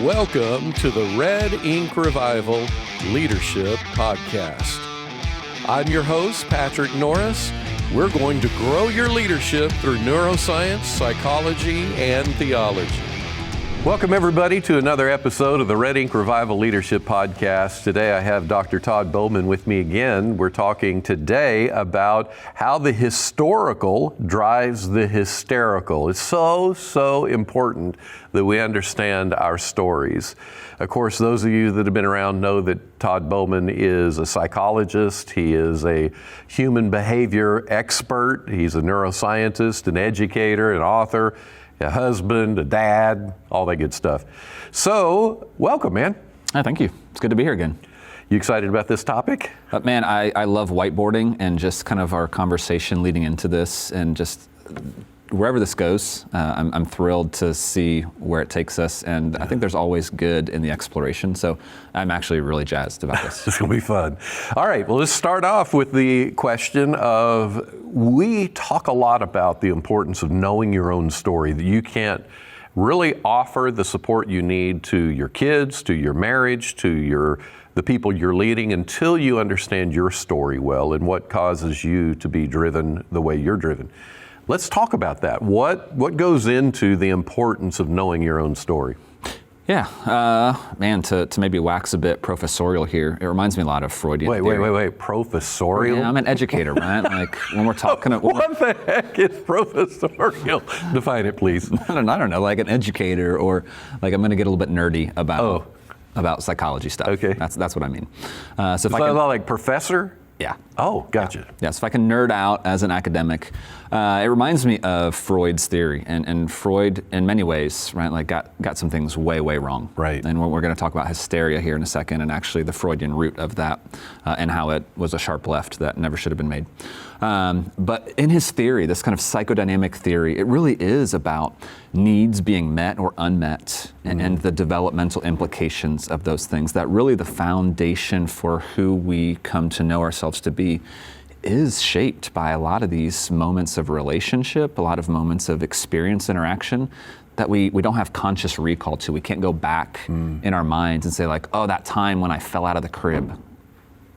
Welcome to the Red Ink Revival Leadership Podcast. I'm your host, Patrick Norris. We're going to grow your leadership through neuroscience, psychology, and theology. Welcome, everybody, to another episode of the Red Ink Revival Leadership Podcast. Today, I have Dr. Todd Bowman with me again. We're talking today about how the historical drives the hysterical. It's so important that we understand our stories. Of course, those of you that have been around know that Todd Bowman is a psychologist. He is a human behavior expert. He's a neuroscientist, an educator, an author, a husband, a dad, all that good stuff. So, welcome, man. Thank you. It's good to be here again. You excited about this topic? Man, I love whiteboarding and just kind of our conversation leading into this, and just wherever this goes, I'm thrilled to see where it takes us, and I think there's always good in the exploration, so I'm actually really jazzed about this. It's going to be fun. All right, well, let's start off with the question of, we talk a lot about the importance of knowing your own story, that you can't really offer the support you need to your kids, to your marriage, to the people you're leading until you understand your story well and what causes you to be driven the way you're driven. Let's talk about that. What goes into the importance of knowing your own story? Yeah, man, to maybe wax a bit professorial here, it reminds me a lot of Freudian theory. Wait, professorial? Yeah, I'm an educator, right? Like when we're talking about... What the heck is professorial? Define it, please. I don't know, like an educator, or like I'm going to get a little bit nerdy about psychology stuff. Okay. That's what I mean. So if I can, like professor? Yeah. Oh, gotcha. Yeah, so if I can nerd out as an academic, it reminds me of Freud's theory, and Freud, in many ways, right, like got some things way wrong. Right. And we're going to talk about hysteria here in a second, and actually the Freudian root of that, and how it was a sharp left that never should have been made. But in his theory, this kind of psychodynamic theory, it really is about needs being met or unmet, and the developmental implications of those things. That really the foundation for who we come to know ourselves to be is shaped by a lot of these moments of relationship, a lot of moments of experience interaction that we don't have conscious recall to. We can't go back in our minds and say like, oh, that time when I fell out of the crib.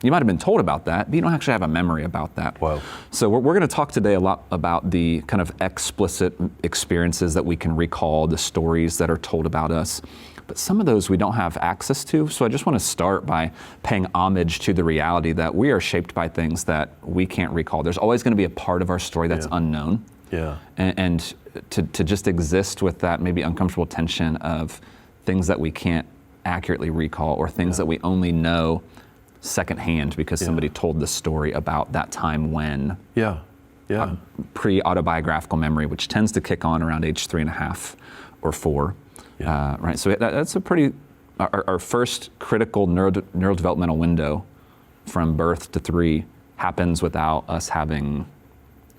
You might have been told about that, but you don't actually have a memory about that. Wow. So we're going to talk today a lot about the kind of explicit experiences that we can recall, the stories that are told about us. But some of those we don't have access to. So I just want to start by paying homage to the reality that we are shaped by things that we can't recall. There's always going to be a part of our story that's unknown. Yeah. And to just exist with that maybe uncomfortable tension of things that we can't accurately recall, or things that we only know secondhand because somebody told the story about that time when. Yeah. Pre-autobiographical memory, which tends to kick on around age 3.5 or 4. Right. So that's a pretty, our first critical neurodevelopmental window from birth to 3 happens without us having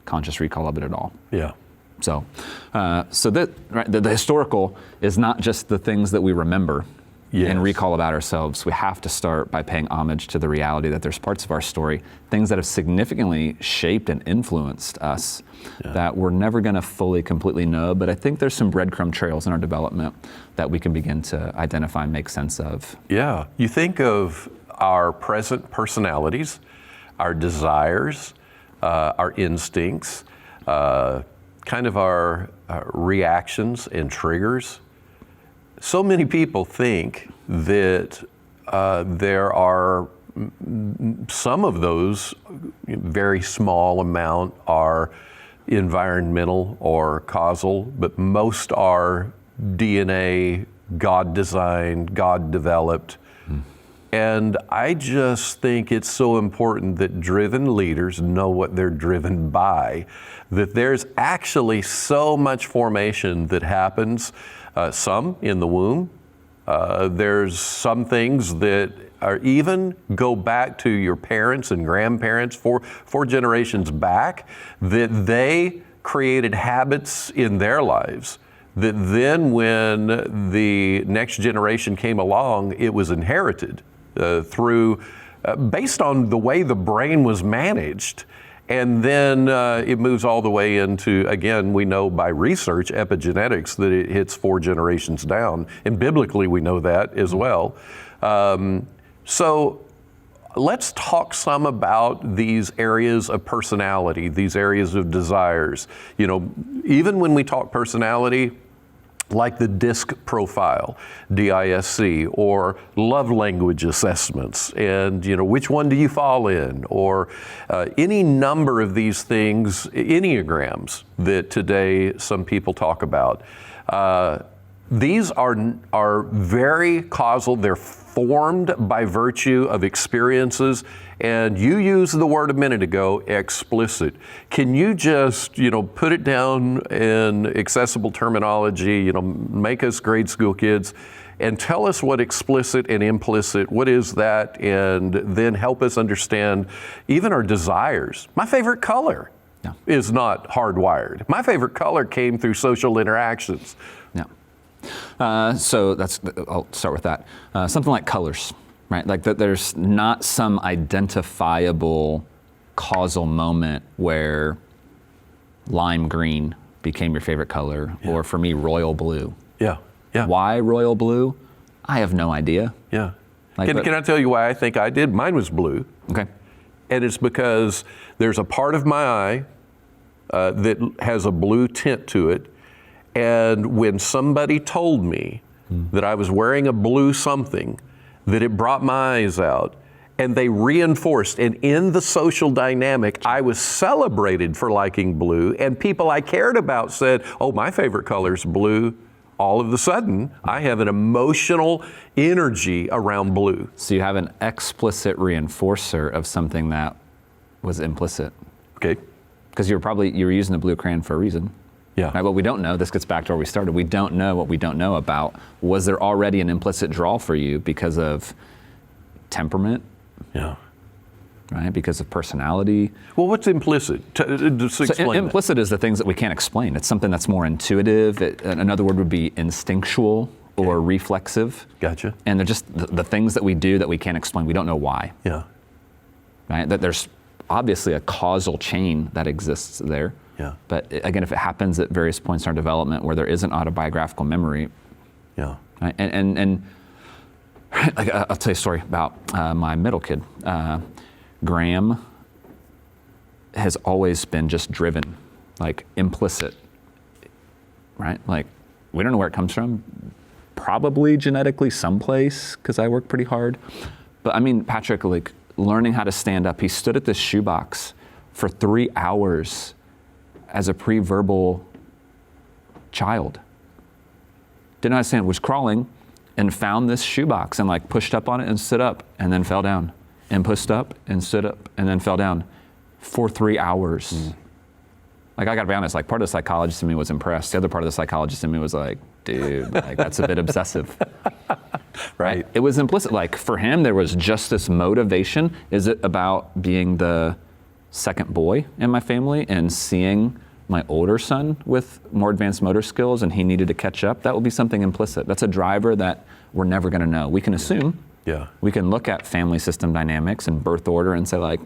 conscious recall of it at all. Yeah. So that, right, the historical is not just the things that we remember and recall about ourselves. We have to start by paying homage to the reality that there's parts of our story, things that have significantly shaped and influenced us that we're never going to fully, completely know. But I think there's some breadcrumb trails in our development that we can begin to identify and make sense of. Yeah. You think of our present personalities, our desires, our instincts, kind of our reactions and triggers. So many people think that there are some of those, very small amount are environmental or causal, but most are DNA, God designed, God developed. And I just think it's so important that driven leaders know what they're driven by, that there's actually so much formation that happens, some in the womb. There's some things that are even go back to your parents and grandparents, four generations back, that they created habits in their lives that then when the next generation came along, it was inherited through, based on the way the brain was managed. And then it moves all the way into, again, we know by research, epigenetics, that it hits 4 generations down. And biblically, we know that as well. So let's talk some about these areas of personality, these areas of desires. You know, even when we talk personality, like the DISC profile, DISC, or love language assessments, and you know, which one do you fall in, or any number of these things, enneagrams that today some people talk about. These are very causal. They're formed by virtue of experiences, and you used the word a minute ago, explicit. Can you just, you know, put it down in accessible terminology, you know, make us grade school kids, and tell us what explicit and implicit, what is that, and then help us understand even our desires. My favorite color is not hardwired. My favorite color came through social interactions. Yeah. So I'll start with that. Something like colors, right? Like that there's not some identifiable causal moment where lime green became your favorite color, or for me, royal blue. Yeah, yeah. Why royal blue? I have no idea. Yeah. Like, can I tell you why I think I did? Mine was blue. Okay. And it's because there's a part of my eye that has a blue tint to it. And when somebody told me that I was wearing a blue something, that it brought my eyes out, and they reinforced, and in the social dynamic, I was celebrated for liking blue, and people I cared about said, oh, my favorite color is blue. All of a sudden, I have an emotional energy around blue. So you have an explicit reinforcer of something that was implicit. Okay. Because you were using the blue crayon for a reason. Yeah. Right, what we don't know, this gets back to where we started, we don't know what we don't know about. Was there already an implicit draw for you because of temperament? Yeah. Right, because of personality? Well, what's implicit? Just explain implicit is the things that we can't explain. It's something that's more intuitive. Another word would be instinctual or reflexive. Gotcha. And they're just the things that we do that we can't explain. We don't know why. Yeah. Right, that there's obviously a causal chain that exists there. Yeah. But again, if it happens at various points in our development where there isn't autobiographical memory, yeah. Right? And like, I'll tell you a story about my middle kid. Graham has always been just driven, like implicit, right? Like we don't know where it comes from. Probably genetically someplace because I work pretty hard. But I mean, Patrick, like learning how to stand up, he stood at this shoebox for 3 hours as a pre-verbal child. Didn't know how to stand, was crawling and found this shoebox and like pushed up on it and stood up and then fell down and pushed up and stood up and then fell down for 3 hours. Like I gotta be honest, like part of the psychologist in me was impressed. The other part of the psychologist in me was like, dude, like that's a bit obsessive. Right? It was implicit. Like for him, there was just this motivation. Is it about being the second boy in my family and seeing my older son with more advanced motor skills and he needed to catch up? That would be something implicit. That's a driver that we're never gonna know. We can assume. Yeah. We can look at family system dynamics and birth order and say like,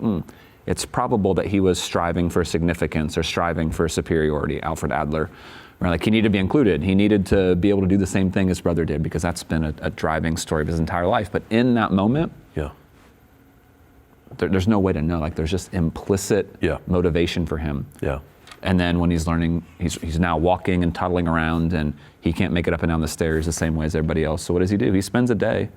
it's probable that he was striving for significance or striving for superiority, Alfred Adler. Right? Like he needed to be included. He needed to be able to do the same thing his brother did because that's been a driving story of his entire life. But in that moment, there's no way to know. Like there's just implicit motivation for him. Yeah. And then when he's learning, he's now walking and toddling around and he can't make it up and down the stairs the same way as everybody else. So what does he do? He spends a day,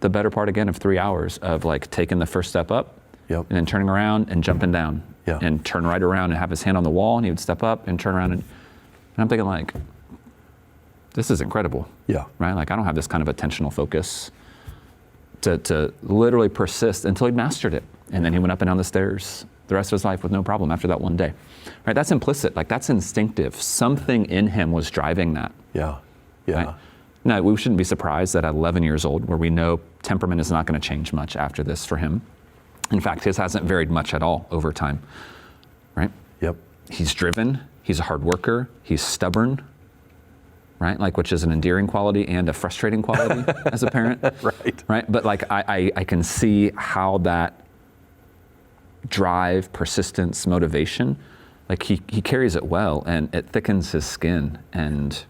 the better part again of 3 hours of like taking the first step up and then turning around and jumping down and turn right around and have his hand on the wall and he would step up and turn around and I'm thinking like, this is incredible. Yeah. Right? Like I don't have this kind of attentional focus to literally persist until he mastered it. And then he went up and down the stairs the rest of his life with no problem after that one day. Right? That's implicit, like that's instinctive. Something in him was driving that. Yeah, yeah. Right? Now, we shouldn't be surprised that at 11 years old, where we know temperament is not gonna change much after this for him. In fact, his hasn't varied much at all over time, right? Yep. He's driven, he's a hard worker, he's stubborn, right? Like, which is an endearing quality and a frustrating quality as a parent. Right. Right, but like I can see how that drive, persistence, motivation, like he carries it well, and it thickens his skin, and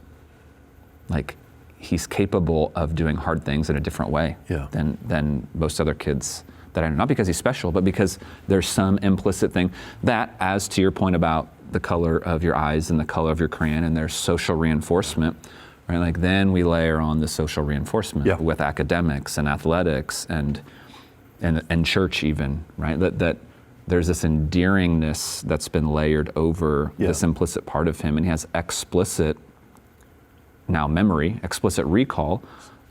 like he's capable of doing hard things in a different way than most other kids that I know. Not because he's special, but because there's some implicit thing that, as to your point about the color of your eyes and the color of your crayon, and there's social reinforcement, right? Like then we layer on the social reinforcement with academics and athletics and church even, right? That there's this endearingness that's been layered over this implicit part of him, and he has explicit now memory, explicit recall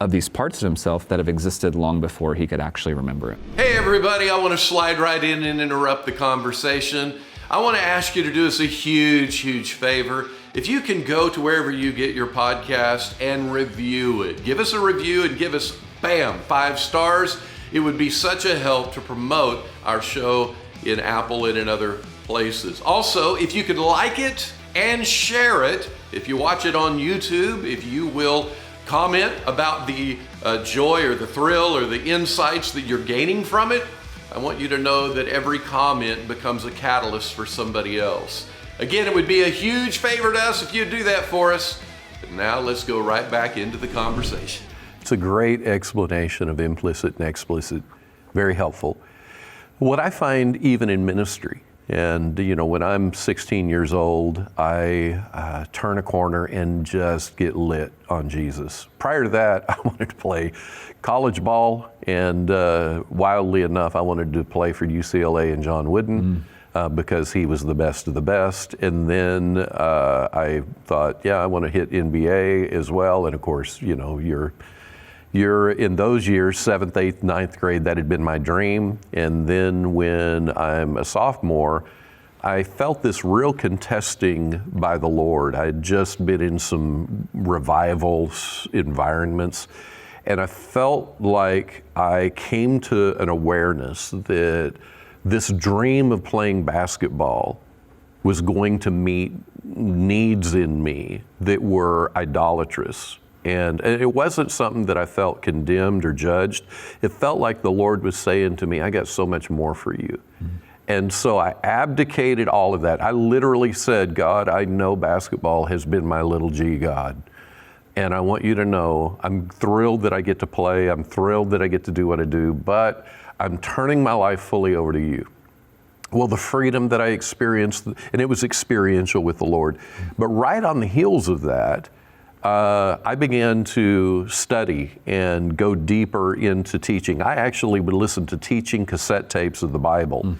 of these parts of himself that have existed long before he could actually remember it. Hey everybody, I want to slide right in and interrupt the conversation. I want to ask you to do us a huge favor. If you can go to wherever you get your podcast and review it. Give us a review and give us, 5 stars. It would be such a help to promote our show in Apple and in other places. Also, if you could like it and share it, if you watch it on YouTube, if you will comment about the joy or the thrill or the insights that you're gaining from it, I want you to know that every comment becomes a catalyst for somebody else. Again, it would be a huge favor to us if you'd do that for us. But now let's go right back into the conversation. It's a great explanation of implicit and explicit, very helpful. What I find even in ministry, and when I'm 16 years old, I turn a corner and just get lit on Jesus. Prior to that, I wanted to play college ball, and wildly enough, I wanted to play for UCLA and John Wooden because he was the best of the best. And then I thought, I want to hit NBA as well. And of course, you're in those years, 7th, 8th, 9th grade, that had been my dream. And then when I'm a sophomore, I felt this real contesting by the Lord. I had just been in some revival environments, and I felt like I came to an awareness that this dream of playing basketball was going to meet needs in me that were idolatrous. And it wasn't something that I felt condemned or judged. It felt like the Lord was saying to me, I got so much more for you. And so I abdicated all of that. I literally said, God, I know basketball has been my little g God. And I want you to know, I'm thrilled that I get to play. I'm thrilled that I get to do what I do, but I'm turning my life fully over to you. Well, the freedom that I experienced, and it was experiential with the Lord. But right on the heels of that, I began to study and go deeper into teaching. I actually would listen to teaching cassette tapes of the Bible,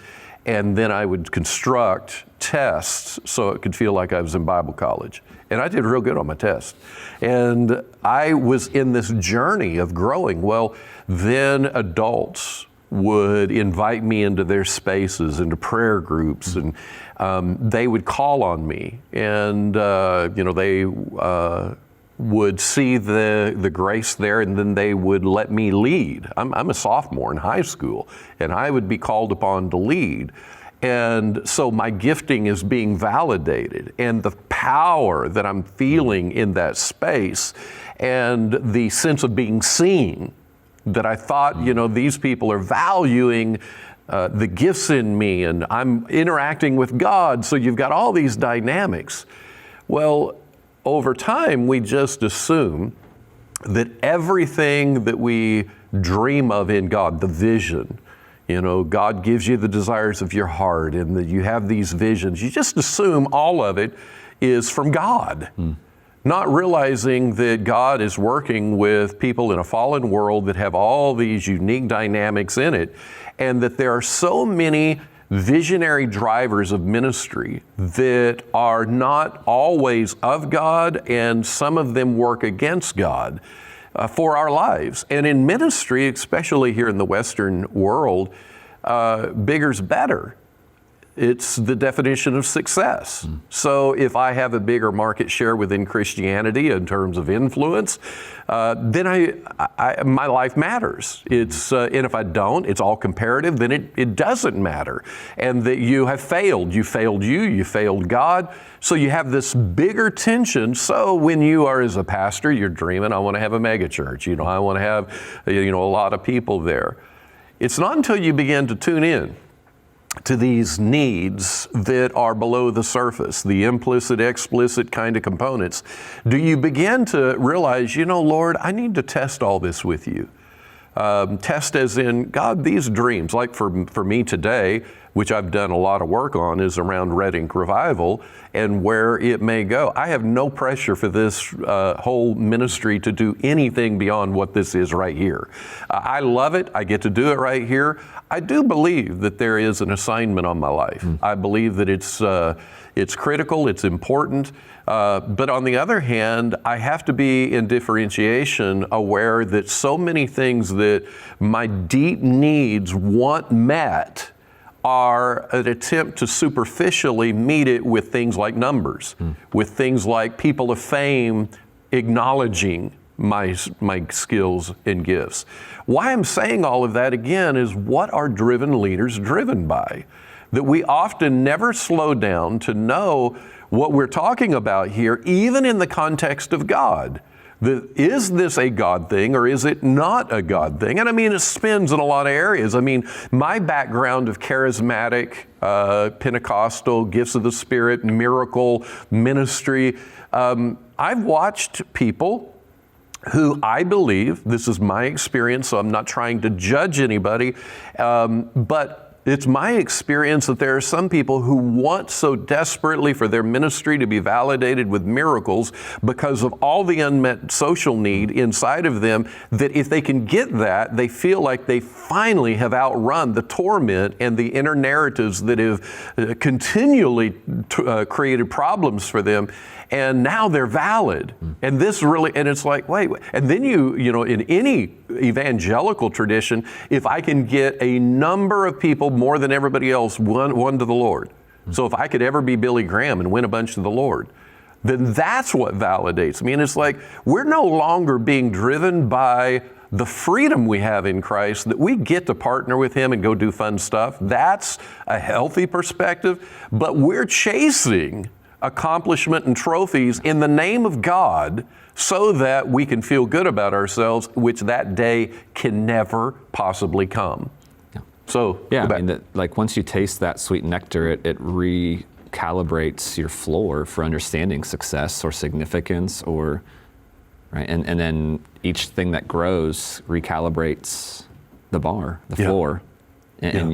and then I would construct tests so it could feel like I was in Bible college. And I did real good on my test. And I was in this journey of growing. Well, then adults would invite me into their spaces, into prayer groups, and they would call on me, and they would see the grace there, and then they would let me lead. I'm a sophomore in high school, and I would be called upon to lead. And so my gifting is being validated, and the power that I'm feeling in that space, and the sense of being seen, that I thought, these people are valuing the gifts in me, and I'm interacting with God, so you've got all these dynamics. Well, over time, we just assume that everything that we dream of in God, the vision, God gives you the desires of your heart, and that you have these visions, you just assume all of it is from God. Not realizing that God is working with people in a fallen world that have all these unique dynamics in it, and that there are so many visionary drivers of ministry that are not always of God, and some of them work against God for our lives. And in ministry, especially here in the Western world, bigger's better. It's the definition of success. So if I have a bigger market share within Christianity in terms of influence, then my life matters. It's and if I don't, it's all comparative, then it doesn't matter. And that you have failed. You failed you failed God. So you have this bigger tension. So when you are as a pastor, you're dreaming, I want to have a mega church. I want to have a lot of people there. It's not until you begin to tune in to these needs that are below the surface, the implicit, explicit kind of components, do you begin to realize, Lord, I need to test all this with you? Test as in, God, these dreams, like for me today, which I've done a lot of work on, is around Red Ink Revival and where it may go. I have no pressure for this whole ministry to do anything beyond what this is right here. I love it. I get to do it right here. I do believe that there is an assignment on my life. I believe that it's critical, it's important. But on the other hand, I have to be in differentiation aware that so many things that my deep needs want met are an attempt to superficially meet it with things like numbers, with things like people of fame acknowledging my skills and gifts. Why I'm saying all of that again is, what are driven leaders driven by? That we often never slow down to know what we're talking about here, even in the context of God. Is this a God thing or is it not a God thing? And I mean, it spins in a lot of areas. I mean, my background of charismatic, Pentecostal, gifts of the Spirit, miracle ministry, I've watched people who I believe, this is my experience, so I'm not trying to judge anybody, but it's my experience that there are some people who want so desperately for their ministry to be validated with miracles because of all the unmet social need inside of them, that if they can get that, they feel like they finally have outrun the torment and the inner narratives that have continually created problems for them. And now they're valid. And this really, and it's like, wait. And then in any evangelical tradition, if I can get a number of people more than everybody else, one to the Lord. So if I could ever be Billy Graham and win a bunch to the Lord, then that's what validates me. And it's like, we're no longer being driven by the freedom we have in Christ, that we get to partner with Him and go do fun stuff. That's a healthy perspective, but we're chasing accomplishment and trophies in the name of God so that we can feel good about ourselves, which that day can never possibly come. Yeah. So, yeah, I mean, like once you taste that sweet nectar, it recalibrates your floor for understanding success or significance, or right, and then each thing that grows recalibrates the bar, the floor, and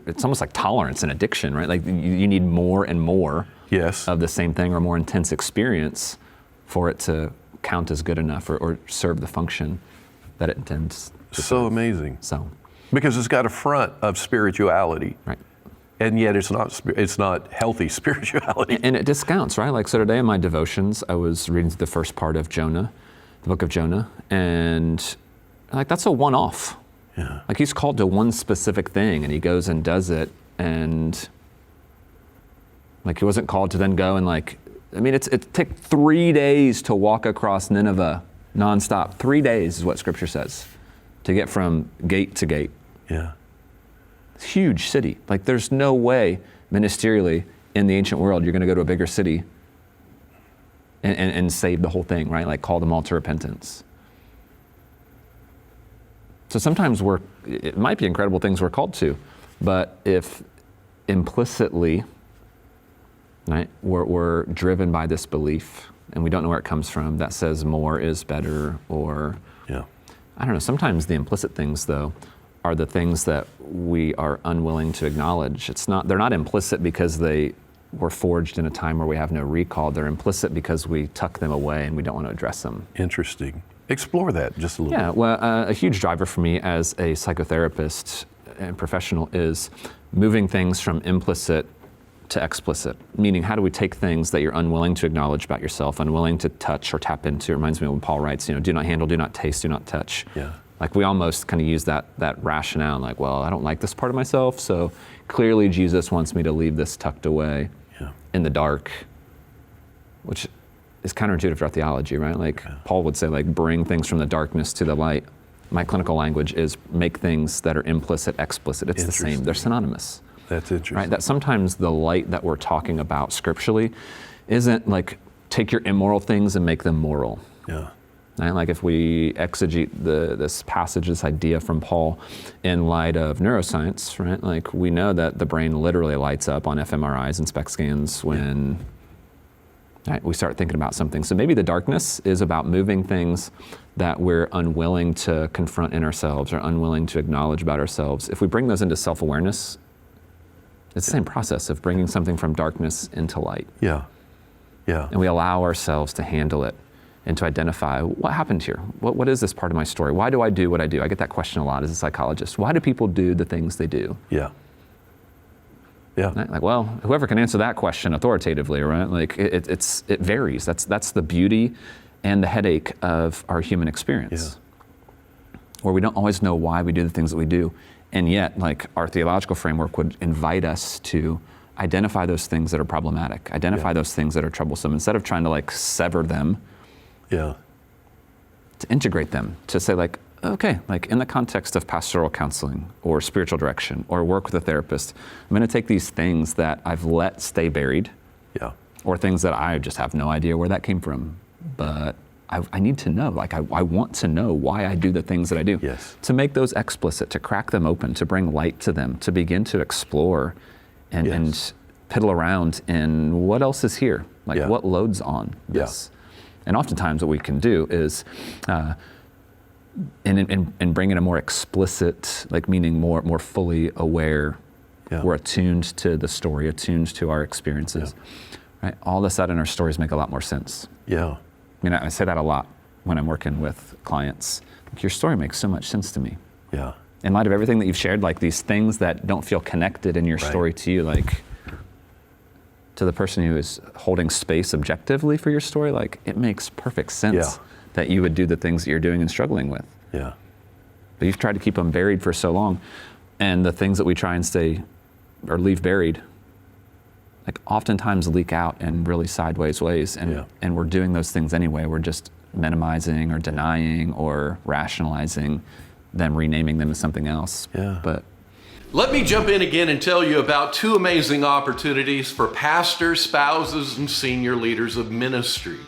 it's almost like tolerance and addiction, right? Like you need more and more. Yes. Of the same thing or more intense experience for it to count as good enough or serve the function that it intends to serve. So amazing. So, because it's got a front of spirituality. Right. And yet it's not healthy spirituality. And it discounts, right? Like, so today in my devotions, I was reading the first part of Jonah, the book of Jonah, and like that's a one-off. Yeah. Like he's called to one specific thing and he goes and does it, and like he wasn't called to then go and it took 3 days to walk across Nineveh nonstop. 3 days is what Scripture says to get from gate to gate. Yeah. It's a huge city. Like there's no way ministerially in the ancient world you're going to go to a bigger city and save the whole thing, right? Like call them all to repentance. So sometimes it might be incredible things we're called to, but if implicitly, right, we're driven by this belief and we don't know where it comes from that says more is better, or I don't know, sometimes the implicit things though are the things that we are unwilling to acknowledge. They're not implicit because they were forged in a time where we have no recall. They're implicit because we tuck them away and we don't want to address them. Interesting. Explore that just a little bit. Yeah, well, a huge driver for me as a psychotherapist and professional is moving things from implicit to explicit, meaning how do we take things that you're unwilling to acknowledge about yourself, unwilling to touch or tap into. It reminds me of when Paul writes, do not handle, do not taste, do not touch. Yeah. Like we almost kind of use that rationale, like, well, I don't like this part of myself, so clearly Jesus wants me to leave this tucked away in the dark, which is counterintuitive to our theology, right? Like Paul would say, like, bring things from the darkness to the light. My clinical language is make things that are implicit, explicit. It's the same. They're synonymous. That's interesting. Right? That sometimes the light that we're talking about scripturally isn't like take your immoral things and make them moral. Yeah. Right? Like if we exegete this passage, this idea from Paul in light of neuroscience, right? Like we know that the brain literally lights up on fMRIs and SPECT scans when right, we start thinking about something. So maybe the darkness is about moving things that we're unwilling to confront in ourselves or unwilling to acknowledge about ourselves. If we bring those into self-awareness, it's the same process of bringing something from darkness into light. Yeah. And we allow ourselves to handle it and to identify what happened here. What is this part of my story? Why do I do what I do? I get that question a lot as a psychologist. Why do people do the things they do? Yeah. Right? Like, well, whoever can answer that question authoritatively, right? Like it varies. That's the beauty and the headache of our human experience, where we don't always know why we do the things that we do. And yet, like our theological framework would invite us to identify those things that are problematic, identify those things that are troublesome, instead of trying to like sever them, to integrate them, to say like, okay, like in the context of pastoral counseling or spiritual direction or work with a therapist, I'm gonna take these things that I've let stay buried, or things that I just have no idea where that came from, but I need to know, like I want to know why I do the things that I do. To make those explicit, to crack them open, to bring light to them, to begin to explore and piddle around in what else is here, like what loads on this. And oftentimes what we can do is, and bring in a more explicit, like meaning more fully aware, we're attuned to the story, attuned to our experiences, right? All of a sudden our stories make a lot more sense. I mean, I say that a lot when I'm working with clients. Like, your story makes so much sense to me. In light of everything that you've shared, like these things that don't feel connected in your story to you, like to the person who is holding space objectively for your story, like it makes perfect sense that you would do the things that you're doing and struggling with. But you've tried to keep them buried for so long, and the things that we try and stay or leave buried, like oftentimes leak out in really sideways ways, and we're doing those things anyway. We're just minimizing or denying or rationalizing them, renaming them as something else. But let me jump in again and tell you about two amazing opportunities for pastors, spouses, and senior leaders of ministry.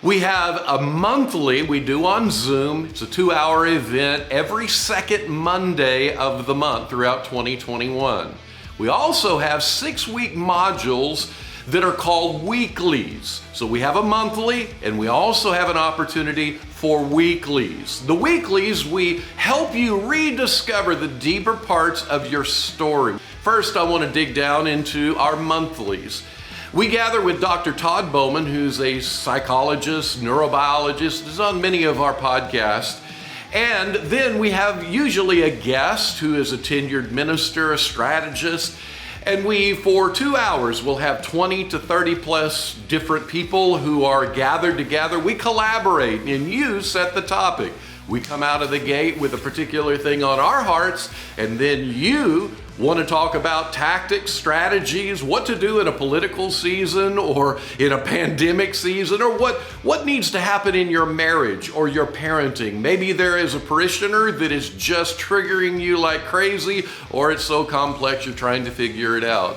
We have a monthly, we do on Zoom. It's a 2-hour event every second Monday of the month throughout 2021. We also have 6-week modules that are called weeklies. So we have a monthly, and we also have an opportunity for weeklies. The weeklies, we help you rediscover the deeper parts of your story. First, I want to dig down into our monthlies. We gather with Dr. Todd Bowman, who's a psychologist, neurobiologist, is on many of our podcasts. And then we have usually a guest who is a tenured minister, a strategist. And we, for 2 hours, will have 20 to 30 plus different people who are gathered together. We collaborate, and you set the topic. We come out of the gate with a particular thing on our hearts, and then you want to talk about tactics, strategies, what to do in a political season or in a pandemic season, or what needs to happen in your marriage or your parenting. Maybe there is a parishioner that is just triggering you like crazy, or it's so complex you're trying to figure it out.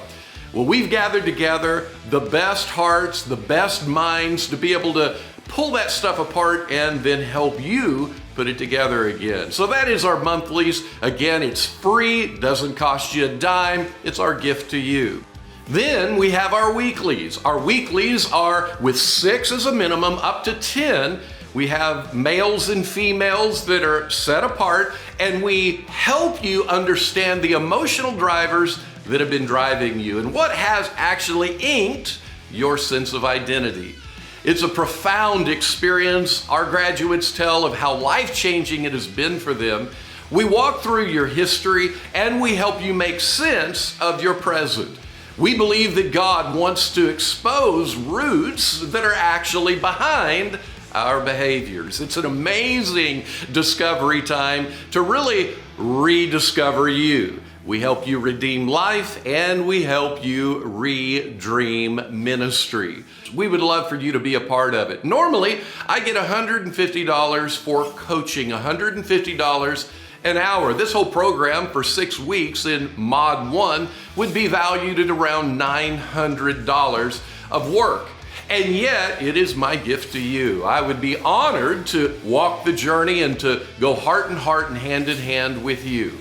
Well, we've gathered together the best hearts, the best minds to be able to pull that stuff apart and then help you put it together again. So that is our monthlies. Again, it's free, doesn't cost you a dime. It's our gift to you. Then we have our weeklies. Our weeklies are with 6 as a minimum, up to 10. We have males and females that are set apart, and we help you understand the emotional drivers that have been driving you and what has actually inked your sense of identity. It's a profound experience. Our graduates tell of how life-changing it has been for them. We walk through your history and we help you make sense of your present. We believe that God wants to expose roots that are actually behind our behaviors. It's an amazing discovery time to really rediscover you. We help you redeem life, and we help you re-dream ministry. We would love for you to be a part of it. Normally, I get $150 for coaching, $150 an hour. This whole program for 6 weeks in Mod 1 would be valued at around $900 of work. And yet, it is my gift to you. I would be honored to walk the journey and to go heart and heart and hand in hand with you.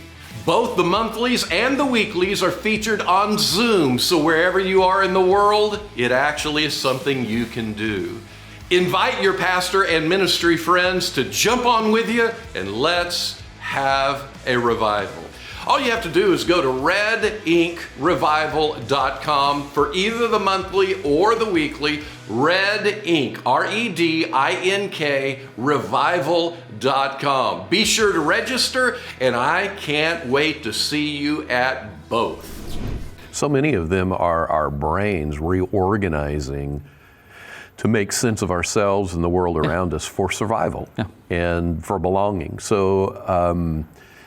Both the monthlies and the weeklies are featured on Zoom, so wherever you are in the world, it actually is something you can do. Invite your pastor and ministry friends to jump on with you, and let's have a revival. All you have to do is go to redinkrevival.com for either the monthly or the weekly. Red Ink, REDINK, revival.com. Be sure to register, and I can't wait to see you at both. So many of them are our brains reorganizing to make sense of ourselves and the world around us for survival and for belonging. So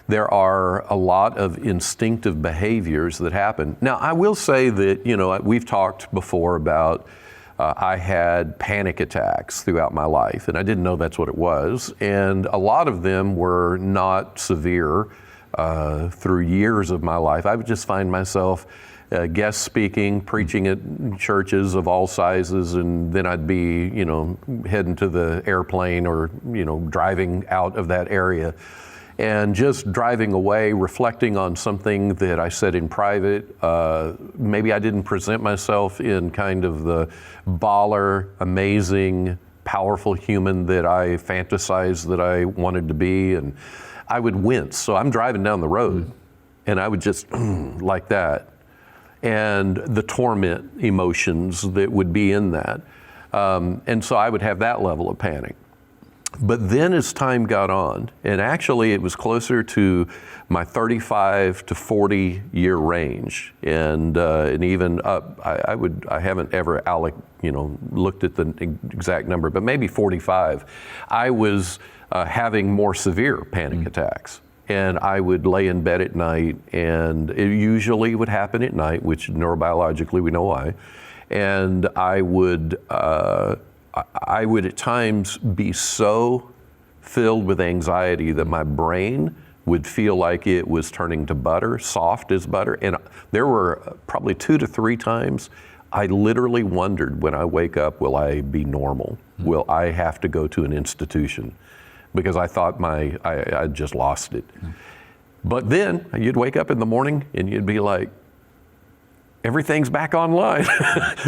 there are a lot of instinctive behaviors that happen. Now, I will say that, we've talked before about I had panic attacks throughout my life, and I didn't know that's what it was. And a lot of them were not severe through years of my life. I would just find myself guest speaking, preaching at churches of all sizes, and then I'd be, heading to the airplane or, driving out of that area. And just driving away, reflecting on something that I said in private. Maybe I didn't present myself in kind of the baller, amazing, powerful human that I fantasized that I wanted to be. And I would wince. So I'm driving down the road and I would just like that. And the torment emotions that would be in that. And so I would have that level of panic. But then as time got on, and actually it was closer to my 35 to 40 year range, and even up, I haven't ever looked at the exact number, but maybe 45. I was having more severe panic attacks, and I would lay in bed at night, and it usually would happen at night, which neurobiologically we know why, and I would at times be so filled with anxiety that my brain would feel like it was turning to butter, soft as butter. And there were probably 2 to 3 times I literally wondered when I wake up, will I be normal? Will I have to go to an institution? Because I thought I just lost it. But then you'd wake up in the morning and you'd be like, everything's back online.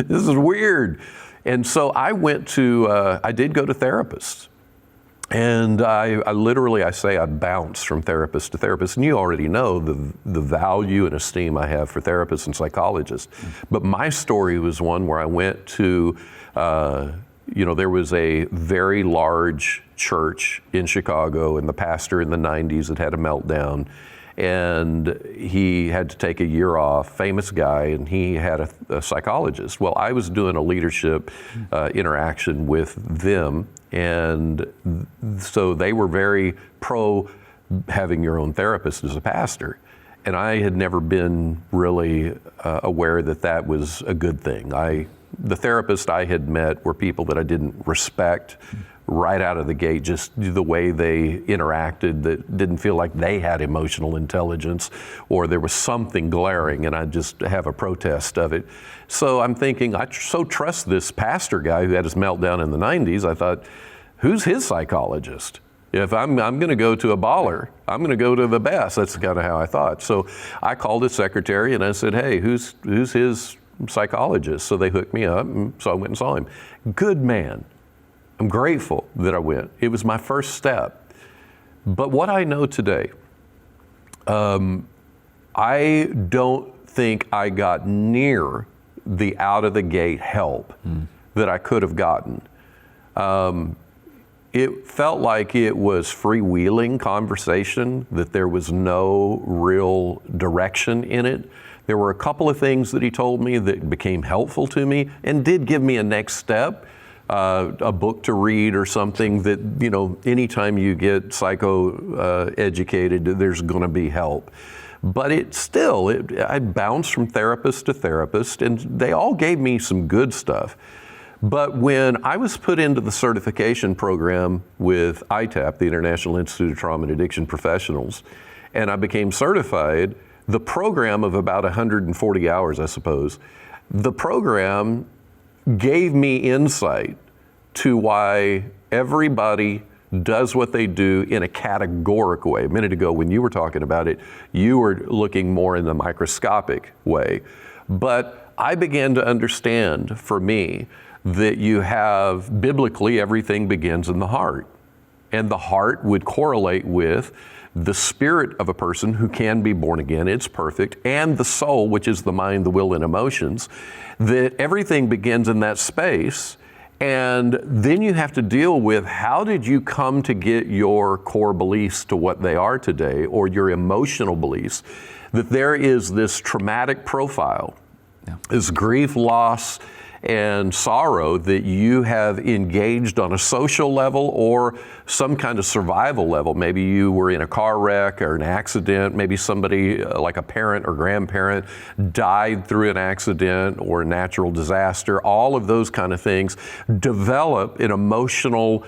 This is weird. And so I did go to therapists. And I bounced from therapist to therapist. And you already know the value and esteem I have for therapists and psychologists. But my story was one where I went to, there was a very large church in Chicago, and the pastor in the 90s had a meltdown. And he had to take a year off, famous guy, and he had a psychologist. Well, I was doing a leadership interaction with them, and so they were very pro having your own therapist as a pastor. And I had never been really aware that was a good thing. The therapists I had met were people that I didn't respect right out of the gate, just the way they interacted that didn't feel like they had emotional intelligence, or there was something glaring and I just have a protest of it. So I'm thinking, I so trust this pastor guy who had his meltdown in the 90s. I thought, who's his psychologist? If I'm going to go to a baller, I'm going to go to the best. That's kind of how I thought. So I called his secretary and I said, hey, who's his psychologist? So they hooked me up, and so I went and saw him. Good man. I'm grateful that I went. It was my first step. But what I know today, I don't think I got near the out of the gate help that I could have gotten. It felt like it was freewheeling conversation, that there was no real direction in it. There were a couple of things that he told me that became helpful to me and did give me a next step. A book to read or something that, anytime you get educated, there's going to be help. But I bounced from therapist to therapist, and they all gave me some good stuff. But when I was put into the certification program with ITAP, the International Institute of Trauma and Addiction Professionals, and I became certified, the program of about 140 hours, I suppose, the program gave me insight to why everybody does what they do in a categorical way. A minute ago when you were talking about it, you were looking more in the microscopic way. But I began to understand, for me, that you have, biblically, everything begins in the heart. And the heart would correlate with the spirit of a person who can be born again, it's perfect, and the soul, which is the mind, the will, and emotions, that everything begins in that space. And then you have to deal with, how did you come to get your core beliefs to what they are today, or your emotional beliefs, that there is this traumatic profile, this grief, loss, and sorrow that you have engaged on a social level or some kind of survival level. Maybe you were in a car wreck or an accident. Maybe somebody like a parent or grandparent died through an accident or a natural disaster. All of those kind of things develop an emotional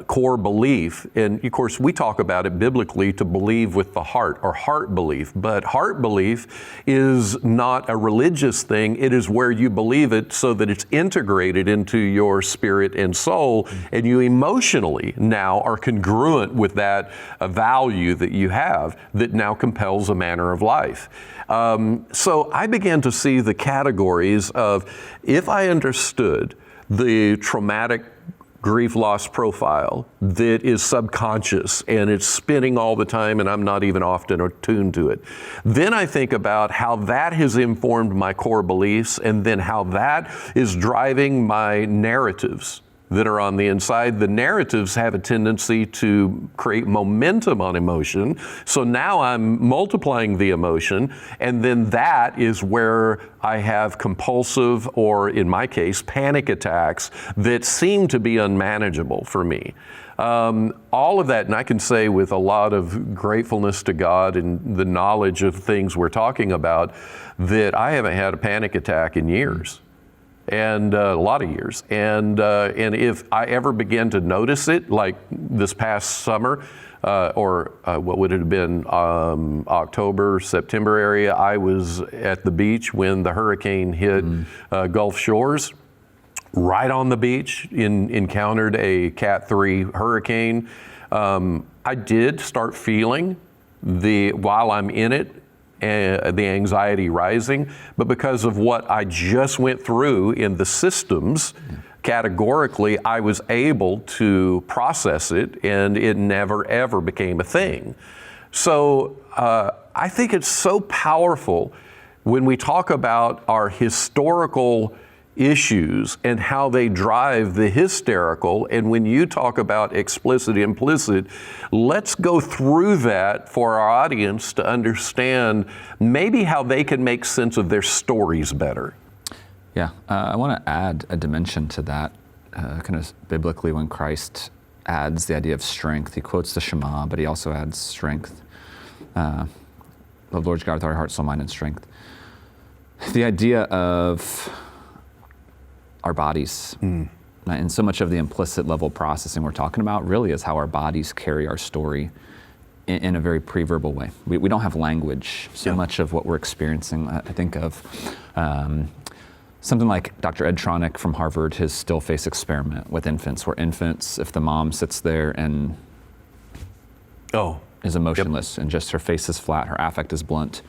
core belief. And of course, we talk about it biblically to believe with the heart, or heart belief. But heart belief is not a religious thing. It is where you believe it so that it's integrated into your spirit and soul, and you emotionally now are congruent with that value that you have that now compels a manner of life. So I began to see the categories of, if I understood the traumatic grief loss profile that is subconscious and it's spinning all the time and I'm not even often attuned to it, then I think about how that has informed my core beliefs, and then how that is driving my narratives that are on the inside. The narratives have a tendency to create momentum on emotion. So now I'm multiplying the emotion, and then that is where I have compulsive, or in my case, panic attacks that seem to be unmanageable for me. All of that, and I can say with a lot of gratefulness to God and the knowledge of things we're talking about, that I haven't had a panic attack in years. And a lot of years. And if I ever begin to notice it, like this past summer, or what would it have been, October, September area, I was at the beach when the hurricane hit Gulf Shores. Right on the beach, encountered a Cat 3 hurricane. I did start feeling while I'm in it, the anxiety rising, but because of what I just went through in the systems, categorically, I was able to process it, and it never ever became a thing. So I think it's so powerful when we talk about our historical issues and how they drive the hysterical. And when you talk about explicit, implicit, let's go through that for our audience to understand maybe how they can make sense of their stories better. Yeah, I want to add a dimension to that. Kind of biblically, when Christ adds the idea of strength, he quotes the Shema, but he also adds strength. Love the Lord God with our heart, soul, mind, and strength. The idea of our bodies. And so much of the implicit level processing we're talking about really is how our bodies carry our story in a very pre-verbal way. We don't have language. So much of what we're experiencing, I think of something like Dr. Ed Tronick from Harvard, his still face experiment with infants, where infants, if the mom sits there and is emotionless and just her face is flat, her affect is blunt,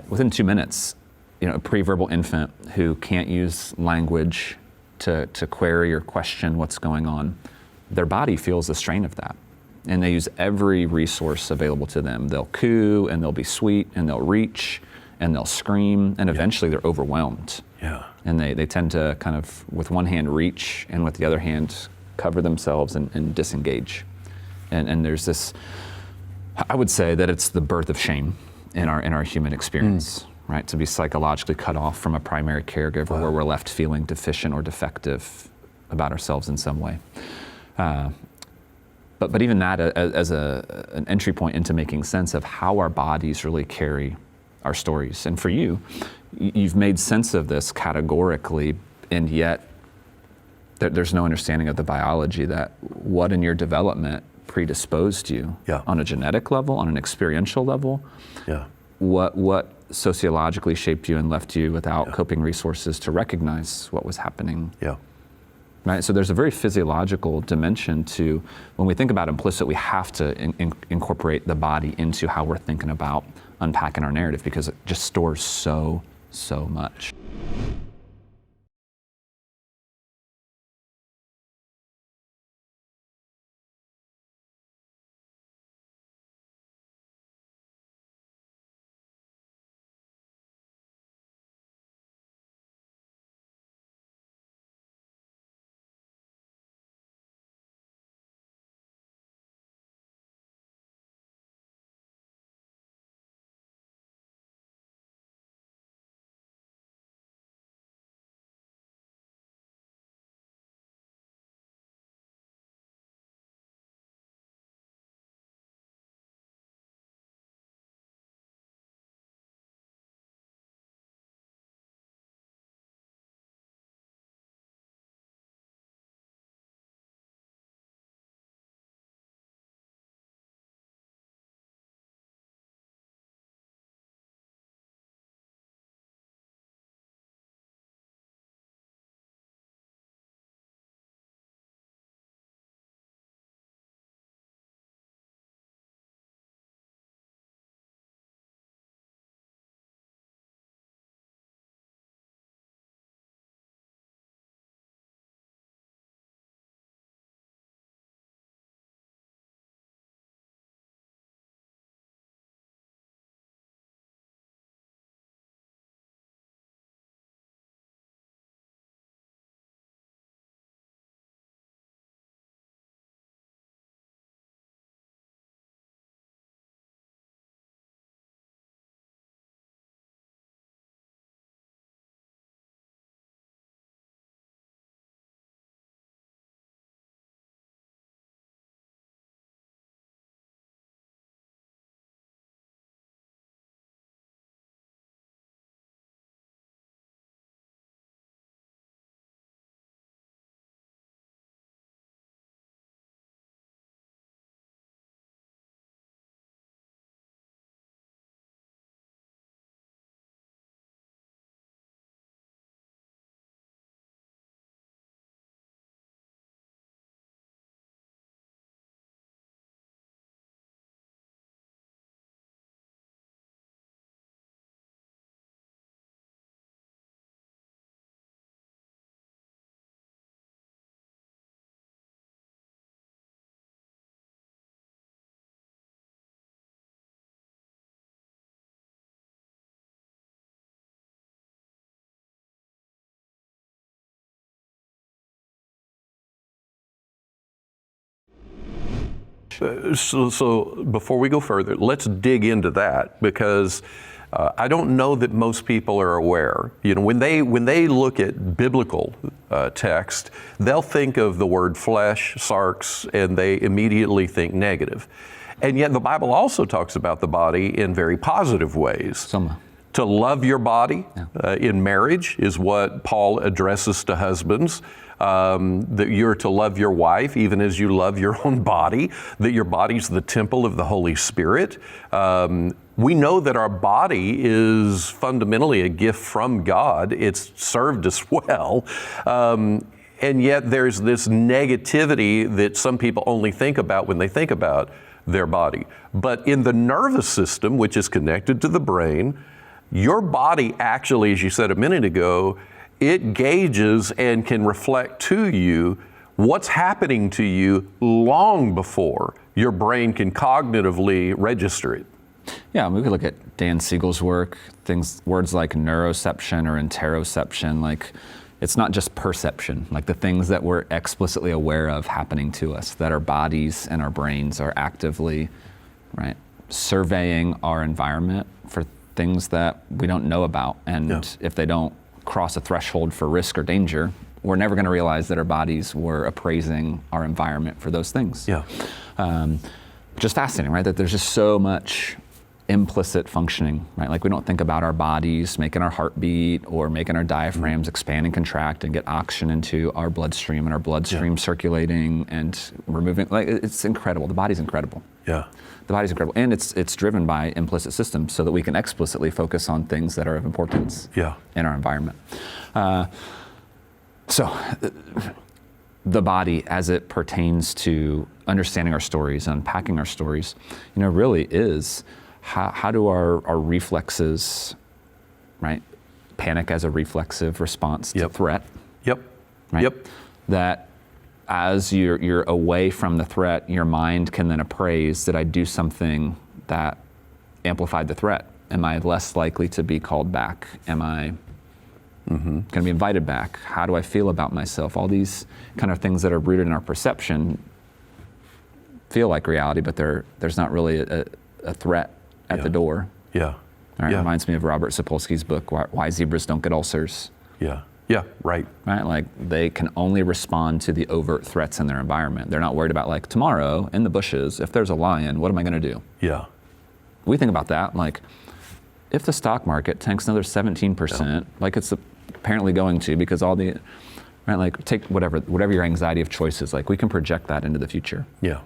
within 2 minutes, a pre-verbal infant who can't use language to query or question what's going on, their body feels the strain of that. And they use every resource available to them. They'll coo, and they'll be sweet, and they'll reach, and they'll scream, and eventually they're overwhelmed. And they tend to kind of, with one hand, reach, and with the other hand, cover themselves and disengage. And there's this, I would say that it's the birth of shame in our human experience. Right, to be psychologically cut off from a primary caregiver, where we're left feeling deficient or defective about ourselves in some way. But even that as an entry point into making sense of how our bodies really carry our stories. And for you, you've made sense of this categorically, and yet there's no understanding of the biology, that what in your development predisposed you on a genetic level, on an experiential level, what sociologically shaped you and left you without coping resources to recognize what was happening. Yeah. Right? So there's a very physiological dimension to, when we think about implicit, we have to incorporate the body into how we're thinking about unpacking our narrative, because it just stores so much. So before we go further, let's dig into that, because I don't know that most people are aware. You know, when they look at biblical text, they'll think of the word flesh, sarx, and they immediately think negative. And yet the Bible also talks about the body in very positive ways. To love your body in marriage is what Paul addresses to husbands. That you're to love your wife even as you love your own body, that your body's the temple of the Holy Spirit. We know that our body is fundamentally a gift from God. It's served us well. And yet there's this negativity that some people only think about when they think about their body. But in the nervous system, which is connected to the brain, your body actually, as you said a minute ago, it gauges and can reflect to you what's happening to you long before your brain can cognitively register it. Yeah, we could look at Dan Siegel's work, words like neuroception or interoception, like it's not just perception, like the things that we're explicitly aware of happening to us, that our bodies and our brains are actively, right, surveying our environment for things that we don't know about. And if they don't cross a threshold for risk or danger, we're never going to realize that our bodies were appraising our environment for those things. Just fascinating, right? That there's just so much implicit functioning, right? Like we don't think about our bodies making our heart beat or making our diaphragms expand and contract and get oxygen into our bloodstream and our bloodstream circulating and removing, like it's incredible. The body's incredible. Yeah. The body's incredible. And it's driven by implicit systems so that we can explicitly focus on things that are of importance in our environment. So the body, as it pertains to understanding our stories, unpacking our stories, really is how do our reflexes, right? Panic as a reflexive response to threat. Yep. Right? Yep. That as you're away from the threat, your mind can then appraise, did I do something that amplified the threat? Am I less likely to be called back? Am I going to be invited back? How do I feel about myself? All these kind of things that are rooted in our perception feel like reality, but there's not really a threat at the door. Yeah. Right? It reminds me of Robert Sapolsky's book, Why Zebras Don't Get Ulcers. Yeah. Yeah, right. Right, like they can only respond to the overt threats in their environment. They're not worried about like tomorrow in the bushes, if there's a lion, what am I going to do? Yeah. We think about that, like if the stock market tanks another 17%, like it's apparently going to, because all the, right, like take whatever your anxiety of choice is, like we can project that into the future. Yeah.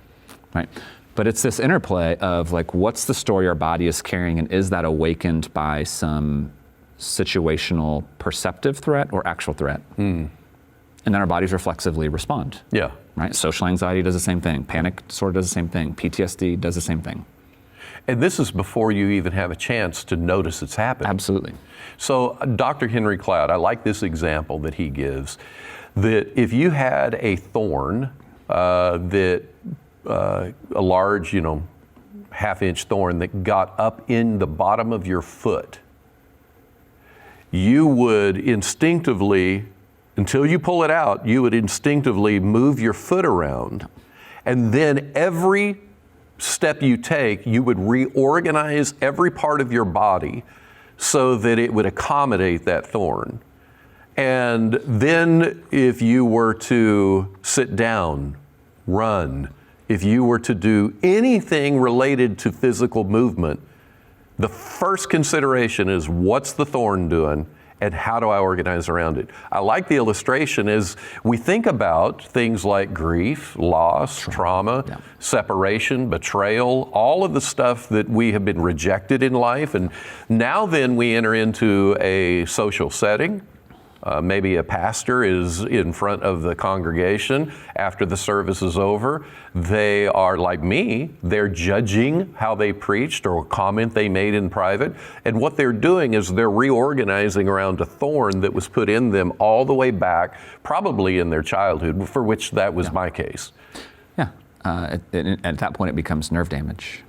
Right. But it's this interplay of like, what's the story our body is carrying, and is that awakened by some situational perceptive threat or actual threat? And then our bodies reflexively respond. Yeah. Right? Social anxiety does the same thing. Panic disorder does the same thing. PTSD does the same thing. And this is before you even have a chance to notice it's happening. Absolutely. So Dr. Henry Cloud, I like this example that he gives, that if you had a thorn a large, half-inch thorn that got up in the bottom of your foot, you would instinctively, until you pull it out, you would instinctively move your foot around. And then every step you take, you would reorganize every part of your body so that it would accommodate that thorn. And then if you were to sit down, run, if you were to do anything related to physical movement, the first consideration is, what's the thorn doing and how do I organize around it? I like the illustration as we think about things like grief, loss, trauma, separation, betrayal, all of the stuff that we have been rejected in life. And now then we enter into a social setting. Maybe a pastor is in front of the congregation after the service is over. They are like me, they're judging how they preached or a comment they made in private. And what they're doing is they're reorganizing around a thorn that was put in them all the way back, probably in their childhood, for which that was my case. Yeah, at that point it becomes nerve damage.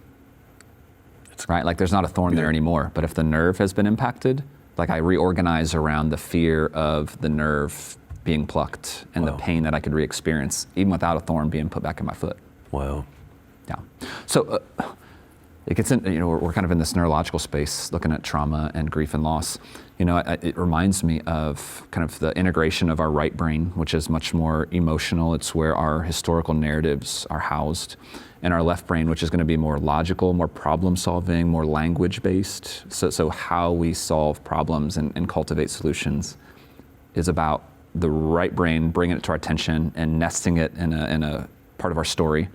Right, like there's not a thorn there anymore, but if the nerve has been impacted, like I reorganize around the fear of the nerve being plucked and the pain that I could re-experience, even without a thorn being put back in my foot. Wow. Yeah. So it gets in, we're kind of in this neurological space looking at trauma and grief and loss. It reminds me of kind of the integration of our right brain, which is much more emotional. It's where our historical narratives are housed. And our left brain, which is going to be more logical, more problem solving, more language based. So how we solve problems and cultivate solutions is about the right brain bringing it to our attention and nesting it in a part of our story.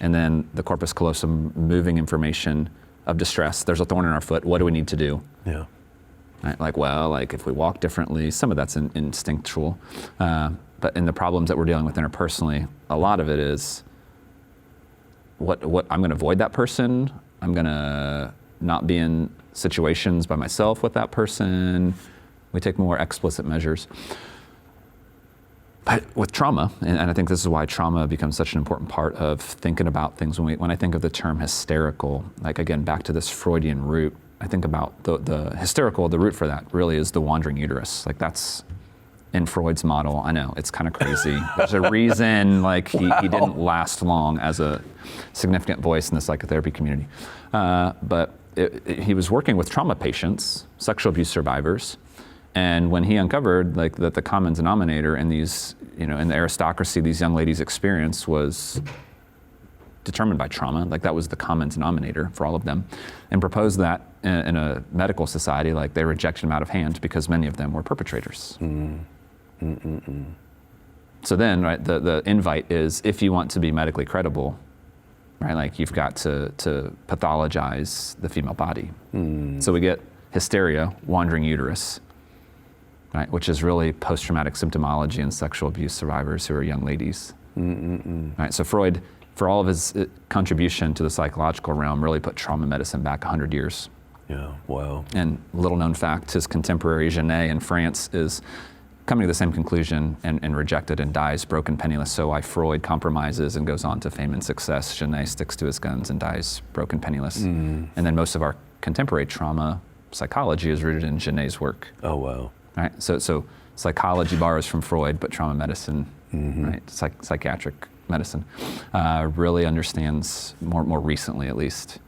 And then the corpus callosum moving information of distress. There's a thorn in our foot. What do we need to do? Yeah. Right? Like if we walk differently, some of that's instinctual. But in the problems that we're dealing with interpersonally, a lot of it is, what I'm going to avoid that person. I'm going to not be in situations by myself with that person. We take more explicit measures. But with trauma, and I think this is why trauma becomes such an important part of thinking about things. When I think of the term hysterical, like again, back to this Freudian root, I think about the hysterical, the root for that really is the wandering uterus. Like that's in Freud's model. I know, it's kind of crazy. There's a reason like he didn't last long as a significant voice in the psychotherapy community. But he was working with trauma patients, sexual abuse survivors, and when he uncovered like that the common denominator in these, in the aristocracy, these young ladies' experience was determined by trauma. Like that was the common denominator for all of them, and proposed that in a medical society, like they rejected them out of hand because many of them were perpetrators. So then, right, the invite is, if you want to be medically credible, right, like you've got to pathologize the female body. So we get hysteria, wandering uterus, right, which is really post-traumatic symptomology in sexual abuse survivors who are young ladies. Right, so Freud, for all of his contribution to the psychological realm, really put trauma medicine back 100 years. Yeah, wow. And little known fact, his contemporary Genet in France is coming to the same conclusion and rejected and dies broken, penniless. So why Freud compromises and goes on to fame and success, Genet sticks to his guns and dies broken, penniless. And then most of our contemporary trauma psychology is rooted in Genet's work. Oh, wow. Right, so psychology borrows from Freud, but trauma medicine, right, psychiatric medicine, really understands more recently, at least,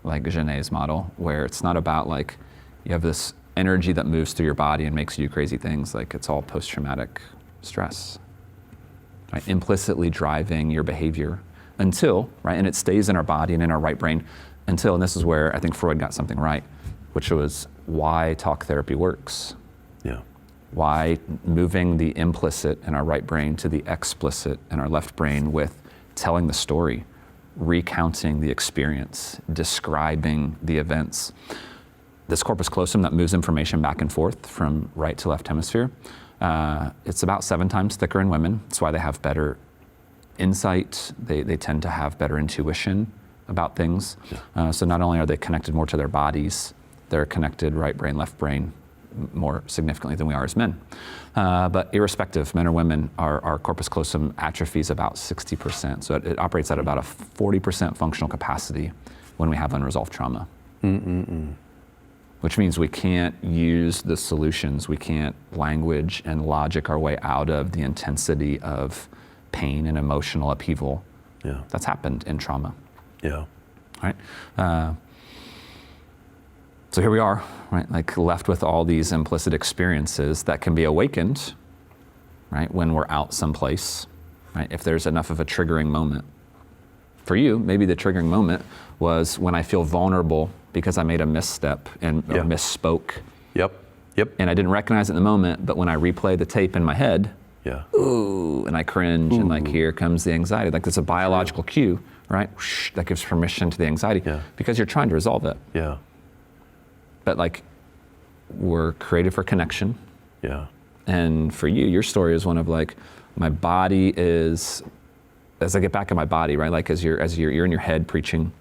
like Genet's model, where it's not about like you have this energy that moves through your body and makes you do crazy things. Like it's all post-traumatic stress, right? Implicitly driving your behavior until, right, and it stays in our body and in our right brain until, and this is where I think Freud got something right, which was why talk therapy works. Yeah. Why moving the implicit in our right brain to the explicit in our left brain with telling the story, recounting the experience, describing the events. This corpus callosum that moves information back and forth from right to left hemisphere, it's about 7 times thicker in women. That's why they have better insight. They tend to have better intuition about things. So not only are they connected more to their bodies, they're connected right brain, left brain more significantly than we are as men. But irrespective, men or women, our corpus callosum atrophies about 60%. So it operates at about a 40% functional capacity when we have unresolved trauma. Which means we can't use the solutions, we can't language and logic our way out of the intensity of pain and emotional upheaval that's happened in trauma. Yeah. Right? So here we are, right? Like left with all these implicit experiences that can be awakened, right? When we're out someplace, right? If there's enough of a triggering moment. For you, maybe the triggering moment was when I feel vulnerable because I made a misstep or misspoke. Yep. And I didn't recognize it in the moment, but when I replay the tape in my head, ooh, and I cringe, and like here comes the anxiety. Like there's a biological cue, right? Whoosh, that gives permission to the anxiety because you're trying to resolve it. Yeah. But like we're created for connection. Yeah. And for you, your story is one of like, my body is, as I get back in my body, right? Like as you're in your head preaching,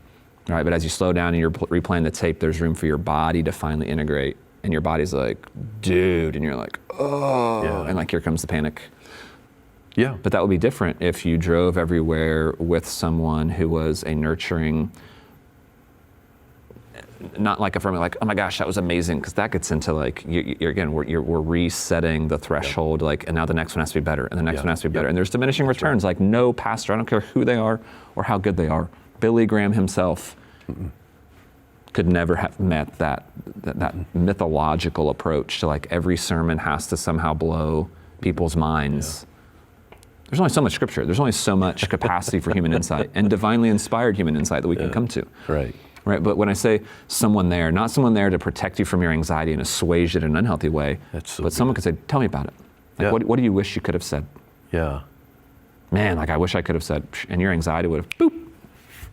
right? But as you slow down and you're replaying the tape, there's room for your body to finally integrate. And your body's like, dude, and you're like, oh, and like here comes the panic. Yeah. But that would be different if you drove everywhere with someone who was a nurturing, not like affirming, like, oh my gosh, that was amazing, because that gets into like, we're resetting the threshold, like, and now the next one has to be better, and the next one has to be better, and there's diminishing returns. Like no pastor, I don't care who they are or how good they are, Billy Graham himself could never have met that mythological approach to like every sermon has to somehow blow people's minds. There's only so much scripture. There's only so much capacity for human insight and divinely inspired human insight that we can come to. Right, but when I say someone there, not someone there to protect you from your anxiety and assuage it in an unhealthy way, but someone could say, tell me about it. Like, what do you wish you could have said? Man, like I wish I could have said, and your anxiety would have, boop,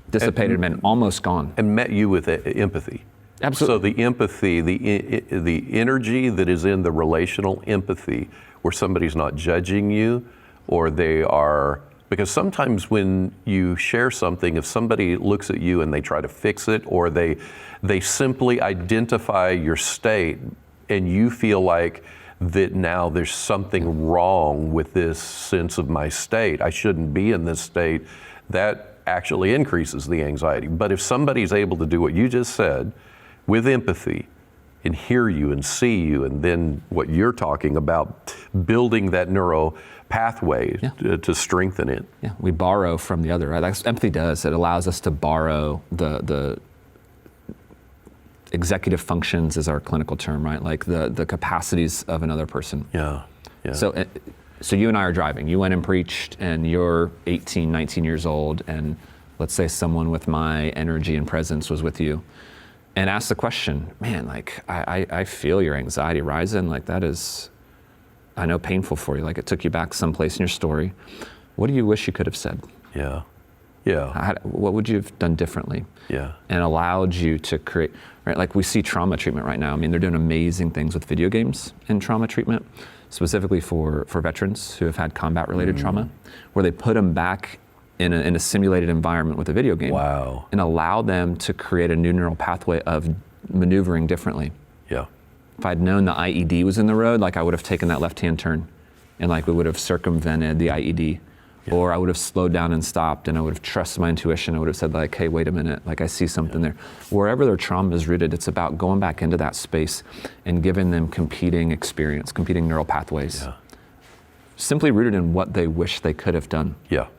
dissipated and almost gone. And met you with empathy. Absolutely. So the empathy, the energy that is in the relational empathy, where somebody's not judging you, or they are, because sometimes when you share something, if somebody looks at you and they try to fix it, or they simply identify your state, and you feel like that now there's something wrong with this sense of my state, I shouldn't be in this state, that actually increases the anxiety. But if somebody's able to do what you just said with empathy and hear you and see you, and then what you're talking about, building that neuro pathway to strengthen it. Yeah, we borrow from the other, right? That's what empathy does. It allows us to borrow the executive functions is our clinical term, right? Like the capacities of another person. So you and I are driving. You went and preached, and you're 18, 19 years old, and let's say someone with my energy and presence was with you, and ask the question, man, like I feel your anxiety rising, like that is, I know, painful for you, like it took you back someplace in your story. What do you wish you could have said? Yeah. What would you have done differently? Yeah. And allowed you to create, right? Like we see trauma treatment right now. I mean, they're doing amazing things with video games in trauma treatment, specifically for veterans who have had combat-related trauma, where they put them back in a simulated environment with a video game. Wow. And allow them to create a new neural pathway of maneuvering differently. Yeah. If I'd known the IED was in the road, like I would have taken that left-hand turn, and like we would have circumvented the IED. Yeah. Or I would have slowed down and stopped, and I would have trusted my intuition. I would have said like, hey, wait a minute, like I see something there. Wherever their trauma is rooted, it's about going back into that space and giving them competing experience, competing neural pathways. Yeah. Simply rooted in what they wish they could have done. Yeah.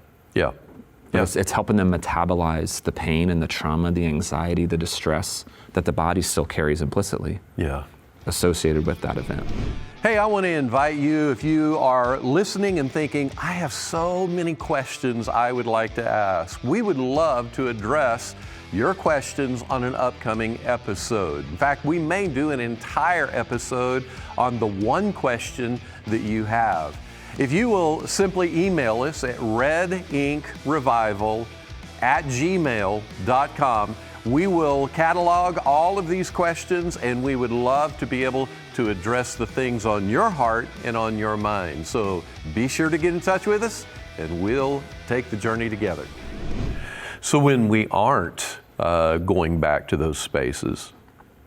It's helping them metabolize the pain and the trauma, the anxiety, the distress that the body still carries implicitly. Yeah. Associated with that event. Hey, I want to invite you, if you are listening and thinking, I have so many questions I would like to ask. We would love to address your questions on an upcoming episode. In fact, we may do an entire episode on the one question that you have. If you will simply email us at redinkrevival@gmail.com, we will catalog all of these questions, and we would love to be able to address the things on your heart and on your mind. So be sure to get in touch with us, and we'll take the journey together. So when we aren't going back to those spaces,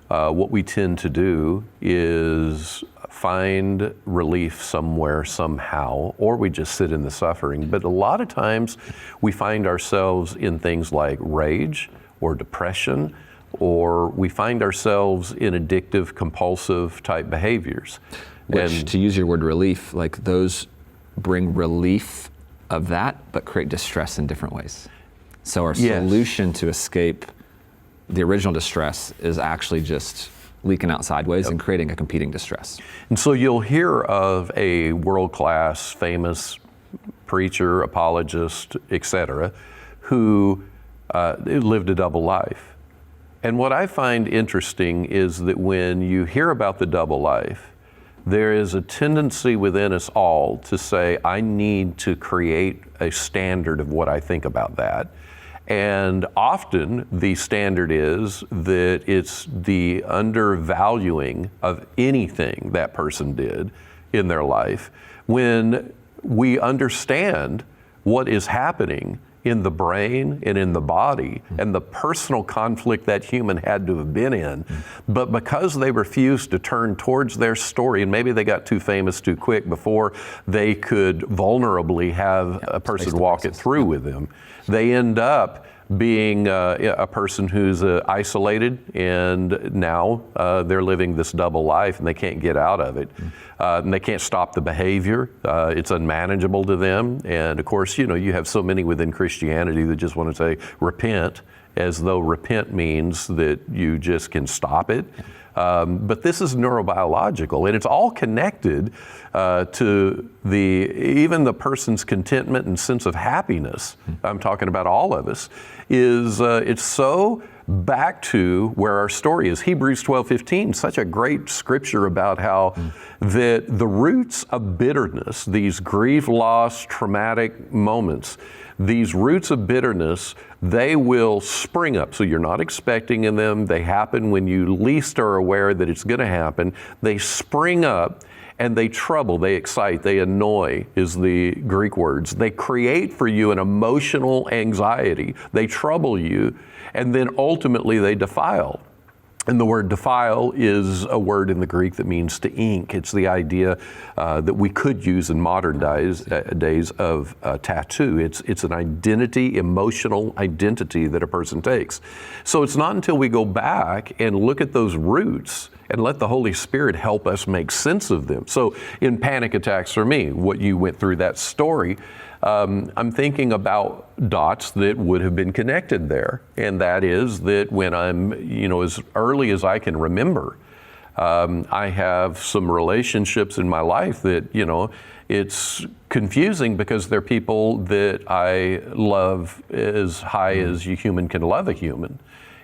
what we tend to do is find relief somewhere, somehow, or we just sit in the suffering. But a lot of times we find ourselves in things like rage or depression, or we find ourselves in addictive, compulsive type behaviors. Which, to use your word relief, like those bring relief of that, but create distress in different ways. So our solution to escape the original distress is actually just leaking out sideways and creating a competing distress. And so you'll hear of a world-class, famous preacher, apologist, etc., who lived a double life. And what I find interesting is that when you hear about the double life, there is a tendency within us all to say, I need to create a standard of what I think about that. And often the standard is that it's the undervaluing of anything that person did in their life. When we understand what is happening in the brain and in the body and the personal conflict that human had to have been in, but because they refused to turn towards their story, and maybe they got too famous too quick before they could vulnerably have a person walk it through with them, they end up being a person who's isolated, and now they're living this double life and they can't get out of it. And they can't stop the behavior. It's unmanageable to them. And of course, you have so many within Christianity that just want to say, repent, as though repent means that you just can stop it. But this is neurobiological, and it's all connected to even the person's contentment and sense of happiness. I'm talking about all of us. It's so back to where our story is. Hebrews 12:15, such a great scripture about how that the roots of bitterness, these grief, loss, traumatic moments, these roots of bitterness, they will spring up. So you're not expecting them. They happen when you least are aware that it's going to happen. They spring up and they trouble, they excite, they annoy is the Greek words. They create for you an emotional anxiety. They trouble you, and then ultimately they defile. And the word defile is a word in the Greek that means to ink. It's the idea that we could use in modern days of tattoo. It's an identity, emotional identity that a person takes. So it's not until we go back and look at those roots and let the Holy Spirit help us make sense of them. So in panic attacks for me, what you went through that story, I'm thinking about dots that would have been connected there. And that is that when I'm, as early as I can remember, I have some relationships in my life that, it's confusing because they're people that I love as high as a human can love a human.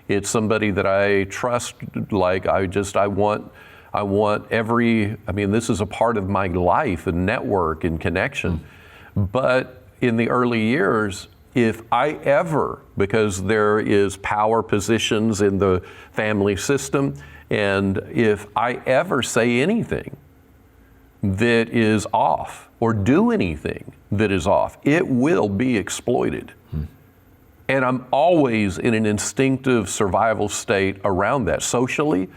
It's somebody that I trust, like I want this is a part of my life and network and connection. But in the early years, if I ever, because there is power positions in the family system, and if I ever say anything that is off or do anything that is off, it will be exploited. And I'm always in an instinctive survival state around that. Socially,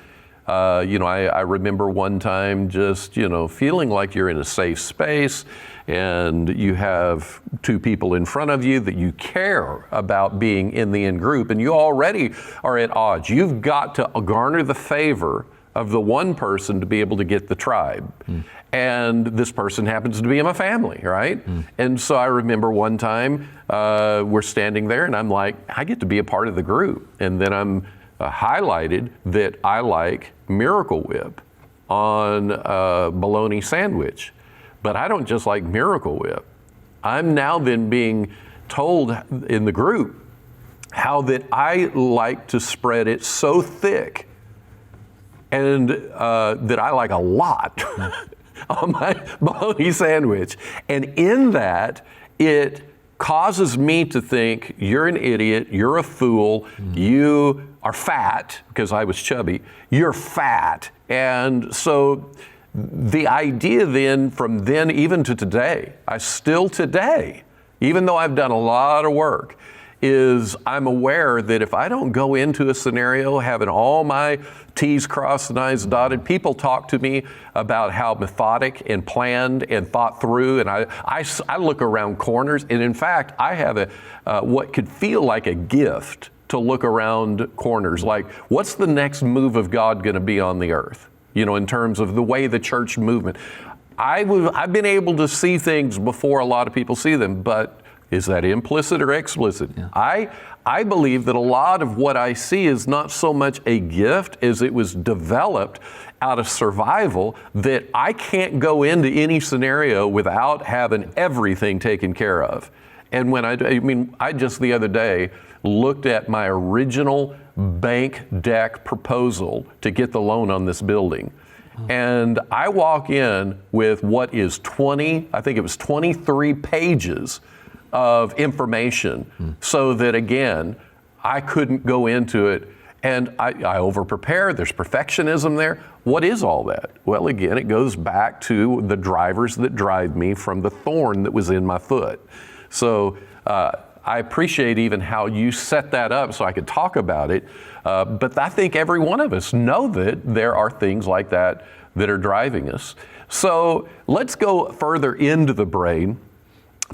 I remember one time just, feeling like you're in a safe space and you have two people in front of you that you care about being in the in group, and you already are at odds. You've got to garner the favor of the one person to be able to get the tribe. And this person happens to be in my family, right? And so I remember one time we're standing there and I'm like, I get to be a part of the group. And then I'm highlighted that I like Miracle Whip on a bologna sandwich. But I don't just like Miracle Whip. I'm now then being told in the group how that I like to spread it so thick and that I like a lot on my bologna sandwich. And in that, it causes me to think, you're an idiot, you're a fool, you are fat, because I was chubby, you're fat. And so the idea then, from then even to today, even though I've done a lot of work, is I'm aware that if I don't go into a scenario having all my T's crossed and I's dotted, people talk to me about how methodic and planned and thought through, and I look around corners, and in fact, I have what could feel like a gift to look around corners, like what's the next move of God going to be on the earth, in terms of the way the church movement. I've been able to see things before a lot of people see them, but is that implicit or explicit? Yeah. I believe that a lot of what I see is not so much a gift as it was developed out of survival, that I can't go into any scenario without having everything taken care of. And when I just the other day looked at my original bank deck proposal to get the loan on this building. And I walk in with what is 23 pages of information, so that again, I couldn't go into it, and I over-prepare. There's perfectionism there. What is all that? Well, again, it goes back to the drivers that drive me from the thorn that was in my foot. So I appreciate even how you set that up so I could talk about it, but I think every one of us know that there are things like that that are driving us. So let's go further into the brain.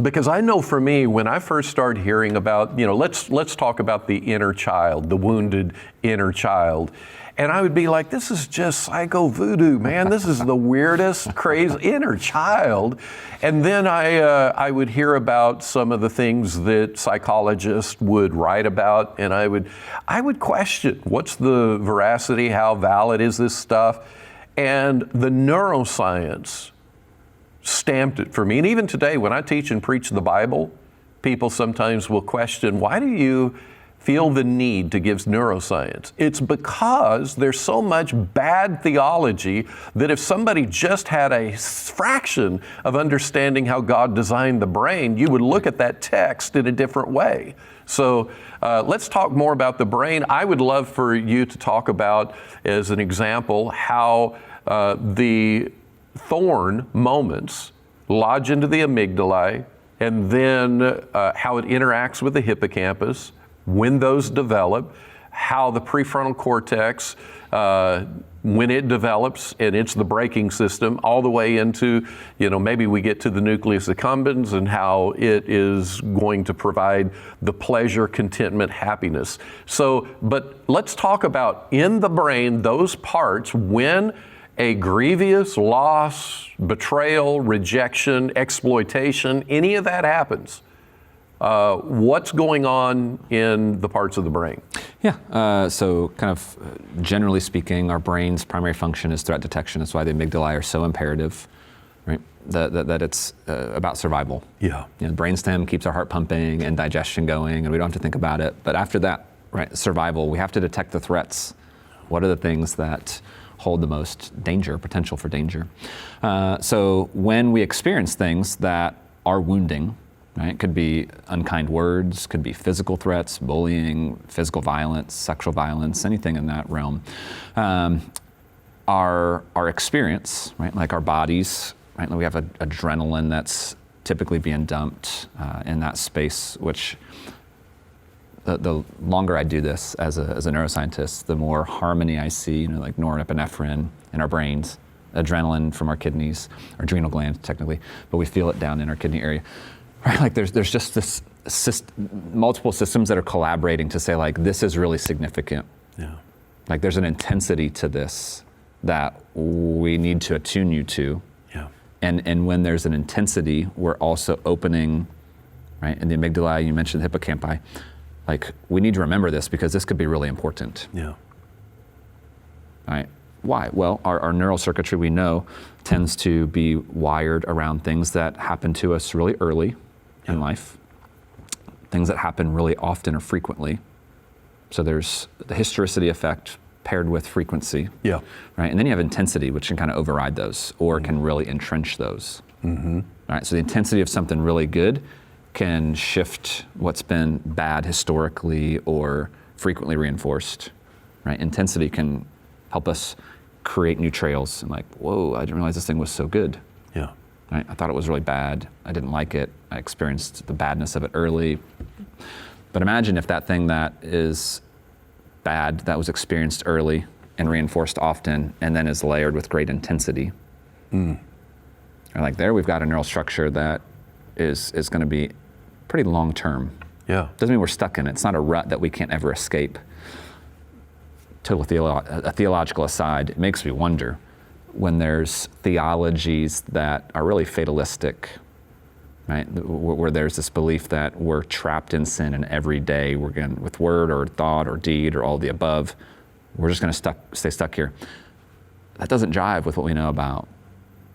Because I know for me, when I first started hearing about, let's talk about the inner child, the wounded inner child. And I would be like, this is just psycho voodoo, man. This is the weirdest, crazy inner child. And then I would hear about some of the things that psychologists would write about, and I would question, what's the veracity? How valid is this stuff? And the neuroscience stamped it for me. And even today, when I teach and preach the Bible, people sometimes will question, why do you feel the need to give neuroscience? It's because there's so much bad theology that if somebody just had a fraction of understanding how God designed the brain, you would look at that text in a different way. So let's talk more about the brain. I would love for you to talk about, as an example, how the thorn moments lodge into the amygdala, and then how it interacts with the hippocampus, when those develop, how the prefrontal cortex, when it develops, and it's the braking system, all the way into, maybe we get to the nucleus accumbens and how it is going to provide the pleasure, contentment, happiness. So, but let's talk about in the brain, those parts when a grievous loss, betrayal, rejection, exploitation, any of that happens, what's going on in the parts of the brain? Yeah, so kind of generally speaking, our brain's primary function is threat detection. That's why the amygdala are so imperative, right? That it's about survival. Yeah. You know, the brainstem keeps our heart pumping and digestion going, and we don't have to think about it. But after that, right, survival, we have to detect the threats. What are the things that hold the most danger, potential for danger? So when we experience things that are wounding, right? Could be unkind words, could be physical threats, bullying, physical violence, sexual violence, anything in that realm. Our experience, right? Like our bodies, right? We have adrenaline that's typically being dumped in that space, which the longer I do this as a neuroscientist, the more harmony I see, like norepinephrine in our brains, adrenaline from our kidneys, our adrenal glands technically, but we feel it down in our kidney area. Right, like there's just this multiple systems that are collaborating to say like this is really significant. Yeah. Like there's an intensity to this that we need to attune you to. Yeah. And when there's an intensity, we're also opening, right? In the amygdala, you mentioned the hippocampi. Like we need to remember this because this could be really important. Yeah. Right. Why? Well, our neural circuitry we know tends to be wired around things that happen to us really early in life, things that happen really often or frequently. So there's the historicity effect paired with frequency. Yeah. Right. And then you have intensity, which can kind of override those or can really entrench those. Mm-hmm. Right. So the intensity of something really good can shift what's been bad historically or frequently reinforced. Right. Intensity can help us create new trails and like, whoa, I didn't realize this thing was so good. Yeah. Right? I thought it was really bad. I didn't like it. I experienced the badness of it early. But imagine if that thing that is bad, that was experienced early and reinforced often, and then is layered with great intensity. And like there, we've got a neural structure that is going to be pretty long term. Yeah. Doesn't mean we're stuck in it. It's not a rut that we can't ever escape. A theological aside, it makes me wonder when there's theologies that are really fatalistic, right? Where there's this belief that we're trapped in sin and every day we're going with word or thought or deed or all the above, we're just going to stay stuck here. That doesn't jive with what we know about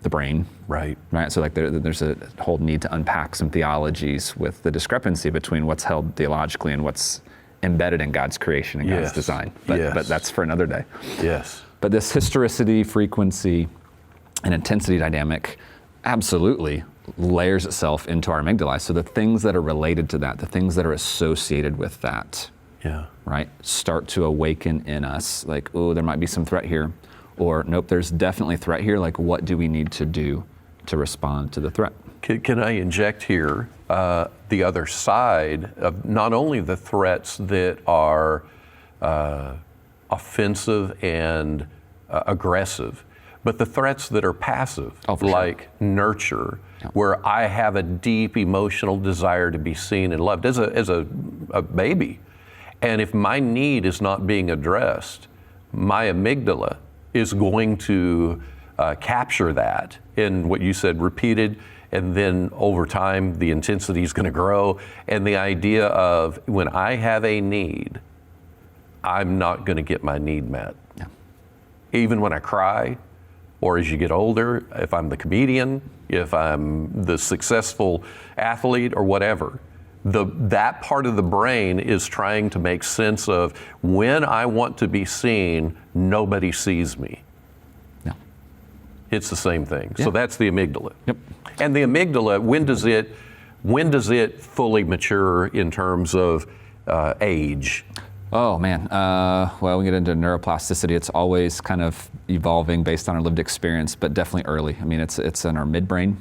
the brain. Right. Right. So like there's a whole need to unpack some theologies with the discrepancy between what's held theologically and what's embedded in God's creation and God's design. But that's for another day. Yes. But this historicity, frequency, and intensity dynamic absolutely layers itself into our amygdala. So the things that are related to that, the things that are associated with that, Yeah. right, start to awaken in us. Like, oh, there might be some threat here. Or, nope, there's definitely threat here. Like, what do we need to do to respond to the threat? Can I inject here the other side of not only the threats that are offensive and aggressive, but the threats that are passive, like nurture, where I have a deep emotional desire to be seen and loved as a baby. And if my need is not being addressed, my amygdala is going to capture that in what you said, repeated, and then over time the intensity is going to grow. And the idea of when I have a need, I'm not going to get my need met. Yeah. Even when I cry, or as you get older, if I'm the comedian, if I'm the successful athlete or whatever, that part of the brain is trying to make sense of when I want to be seen, nobody sees me. Yeah. It's the same thing. Yeah. So that's the amygdala. Yep. And the amygdala, when does it fully mature in terms of age? Oh man, well, we get into neuroplasticity. It's always kind of evolving based on our lived experience, but definitely early. I mean, it's in our midbrain.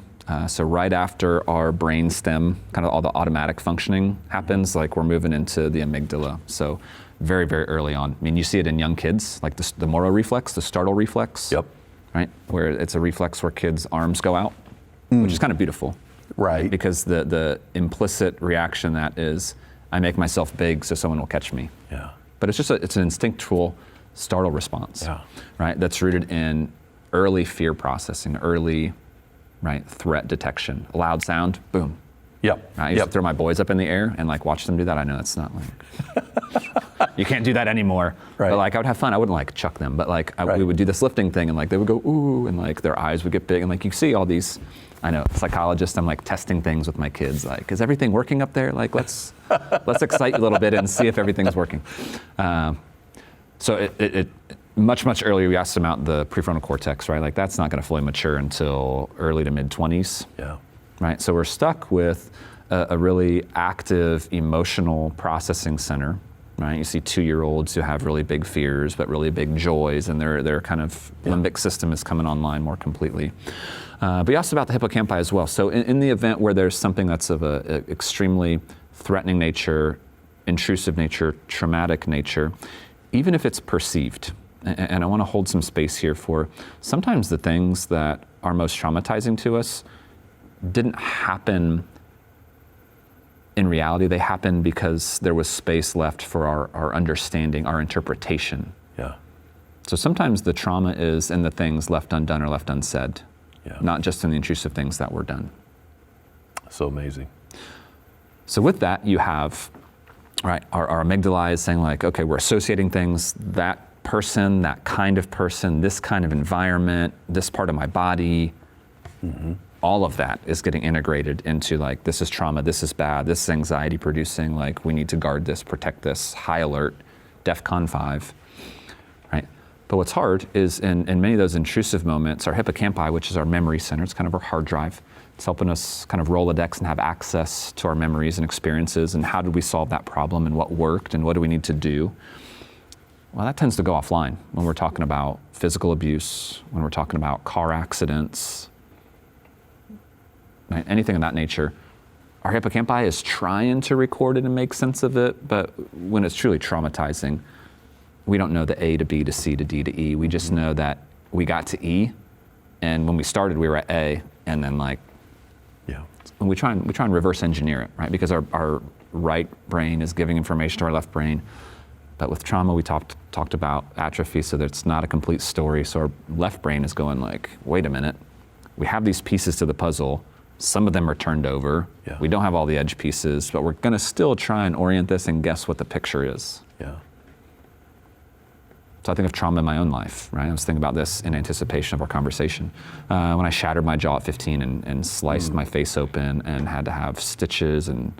So right after our brain stem, kind of all the automatic functioning happens, like we're moving into the amygdala. So very, very early on. I mean, you see it in young kids, like the Moro reflex, the startle reflex. Yep. Right, where it's a reflex where kids' arms go out, which is kind of beautiful. Right. Because the implicit reaction that is, I make myself big so someone will catch me. Yeah. But it's just it's an instinctual startle response. Yeah. Right. That's rooted in early fear processing, early, right, threat detection. A loud sound, boom. Yep. I used to throw my boys up in the air and like watch them do that. I know it's not like you can't do that anymore. Right. But like I would have fun. I wouldn't like chuck them, but like Right. we would do this lifting thing and like they would go, ooh, and like their eyes would get big. And like you see all these, I know, psychologist, I'm like testing things with my kids. Like, is everything working up there? Like, let's excite you a little bit and see if everything's working. So it much earlier, we asked about the prefrontal cortex, right? Like that's not going to fully mature until early to mid 20s. Yeah. Right. So we're stuck with a really active emotional processing center. Right. You see 2-year-olds who have really big fears, but really big joys, and their kind of limbic system is coming online more completely. But you asked about the hippocampi as well. So in the event where there's something that's of a extremely threatening nature, intrusive nature, traumatic nature, even if it's perceived, and I want to hold some space here for sometimes the things that are most traumatizing to us didn't happen in reality. They happened because there was space left for our understanding, our interpretation. Yeah. So sometimes the trauma is in the things left undone or left unsaid, not just in the intrusive things that were done. So amazing. So with that, you have, right, our amygdala is saying like, okay, we're associating things, that person, that kind of person, this kind of environment, this part of my body, all of that is getting integrated into like, this is trauma, this is bad, this is anxiety producing, like we need to guard this, protect this, high alert, DEFCON 5, right? But what's hard is in many of those intrusive moments, our hippocampi, which is our memory center, it's kind of our hard drive, it's helping us kind of Rolodex and have access to our memories and experiences and how did we solve that problem and what worked and what do we need to do. Well, that tends to go offline when we're talking about physical abuse, when we're talking about car accidents, right? Anything of that nature. Our hippocampi is trying to record it and make sense of it, but when it's truly traumatizing, we don't know the A to B to C to D to E. We just know that we got to E, and when we started, we were at A, and then like, when we try and reverse engineer it, right? Because our right brain is giving information to our left brain. But with trauma, we talked about atrophy, so that it's not a complete story. So our left brain is going like, wait a minute, we have these pieces to the puzzle. Some of them are turned over. Yeah. We don't have all the edge pieces, but we're gonna still try and orient this and guess what the picture is. Yeah. So I think of trauma in my own life, right? I was thinking about this in anticipation of our conversation. When I shattered my jaw at 15 and sliced my face open and had to have stitches and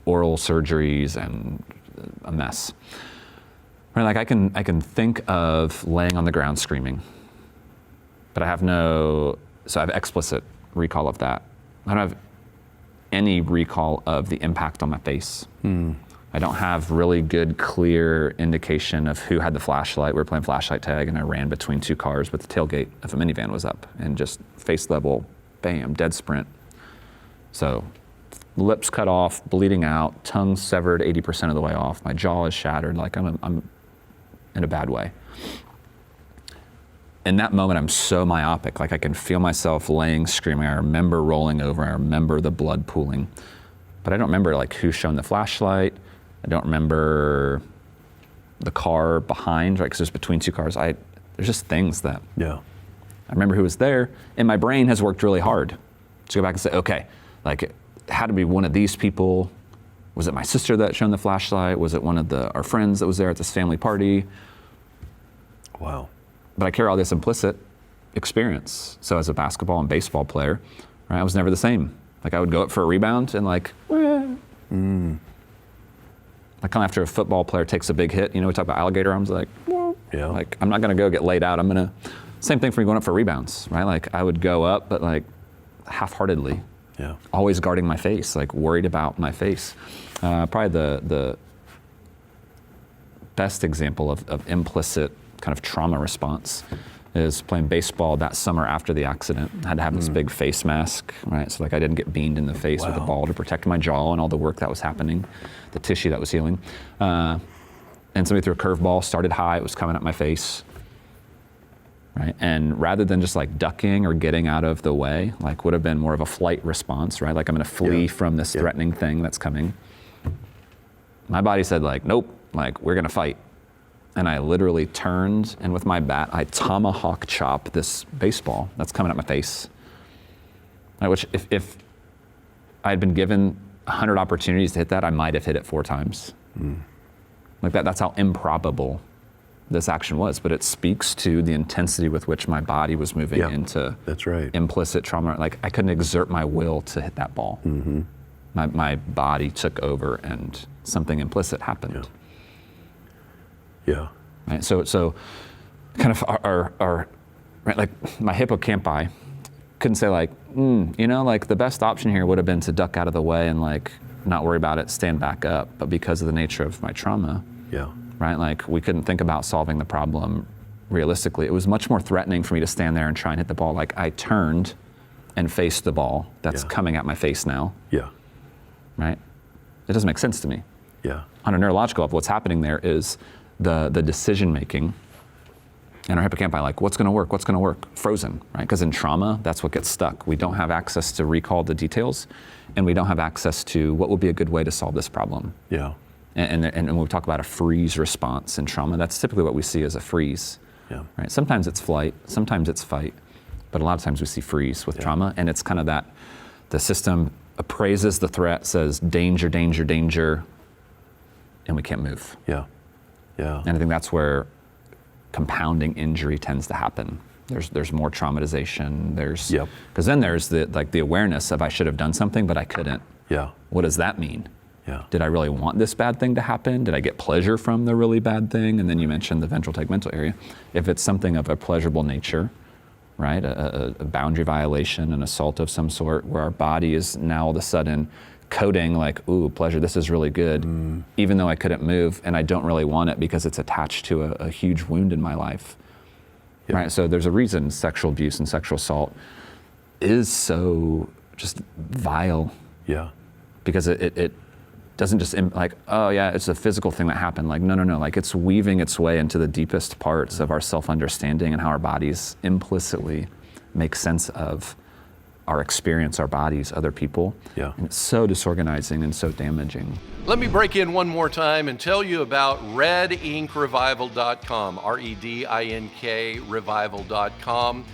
oral surgeries and a mess. Right, like I can think of laying on the ground screaming, but I have so I have explicit recall of that. I don't have any recall of the impact on my face. I don't have really good, clear indication of who had the flashlight. We were playing flashlight tag and I ran between 2 cars, but the tailgate of a minivan was up and just face level, bam, dead sprint. So lips cut off, bleeding out, tongue severed 80% of the way off. My jaw is shattered, like I'm in a bad way. In that moment, I'm so myopic, like I can feel myself laying, screaming. I remember rolling over, I remember the blood pooling, but I don't remember like who shone the flashlight. I don't remember the car behind, right? Because there's between 2 cars. There's just things that I remember who was there, and my brain has worked really hard to go back and say, okay, like it had to be one of these people. Was it my sister that shone the flashlight? Was it one of our friends that was there at this family party? Wow. But I carry all this implicit experience. So as a basketball and baseball player, right, I was never the same. Like I would go up for a rebound and like, like kind of after a football player takes a big hit, we talk about alligator arms, like, like I'm not gonna go get laid out. Same thing for me going up for rebounds, right? Like I would go up, but like half-heartedly. Yeah. Always guarding my face, like worried about my face. Probably the best example of implicit kind of trauma response is playing baseball that summer after the accident. I had to have this big face mask, right? So like I didn't get beamed in the face with a ball to protect my jaw and all the work that was happening, the tissue that was healing. And somebody threw a curveball, started high, it was coming at my face. Right? And rather than just like ducking or getting out of the way, like would have been more of a flight response, right? Like I'm gonna flee from this threatening thing that's coming. My body said like, nope, like we're gonna fight. And I literally turned and with my bat, I tomahawk chop this baseball that's coming at my face. Right, which if I had been given 100 opportunities to hit that, I might have hit it 4 times. Like that's how improbable this action was, but it speaks to the intensity with which my body was moving into that's right. implicit trauma. Like I couldn't exert my will to hit that ball. Mm-hmm. My body took over and something implicit happened. Yeah. Right? So kind of our right, like my hippocampi couldn't say like, like the best option here would have been to duck out of the way and like not worry about it, stand back up. But because of the nature of my trauma, right, like we couldn't think about solving the problem realistically. It was much more threatening for me to stand there and try and hit the ball. Like I turned and faced the ball that's coming at my face now. Yeah. Right? It doesn't make sense to me. Yeah. On a neurological level, what's happening there is the decision making and our hippocampi, like what's going to work, frozen, right? Because in trauma, that's what gets stuck. We don't have access to recall the details, and we don't have access to what would be a good way to solve this problem. Yeah. And when we talk about a freeze response in trauma, that's typically what we see as a freeze. Yeah. Right? Sometimes it's flight, sometimes it's fight, but a lot of times we see freeze with trauma, and it's kind of that the system appraises the threat, says danger, danger, danger, and we can't move. Yeah. Yeah. And I think that's where compounding injury tends to happen. There's more traumatization. Because then there's the awareness of I should have done something, but I couldn't. Yeah. What does that mean? Yeah. Did I really want this bad thing to happen? Did I get pleasure from the really bad thing? And then you mentioned the ventral tegmental area. If it's something of a pleasurable nature, right, a boundary violation, an assault of some sort, where our body is now all of a sudden coding like, ooh, pleasure, this is really good, even though I couldn't move and I don't really want it because it's attached to a huge wound in my life. Yep. Right? So there's a reason sexual abuse and sexual assault is so just vile. Yeah. Because it doesn't just like, oh yeah, it's a physical thing that happened. Like, no. Like it's weaving its way into the deepest parts of our self-understanding and how our bodies implicitly make sense of our experience, our bodies, other people. Yeah. And it's so disorganizing and so damaging. Let me break in one more time and tell you about redinkrevival.com, REDINK revival.com,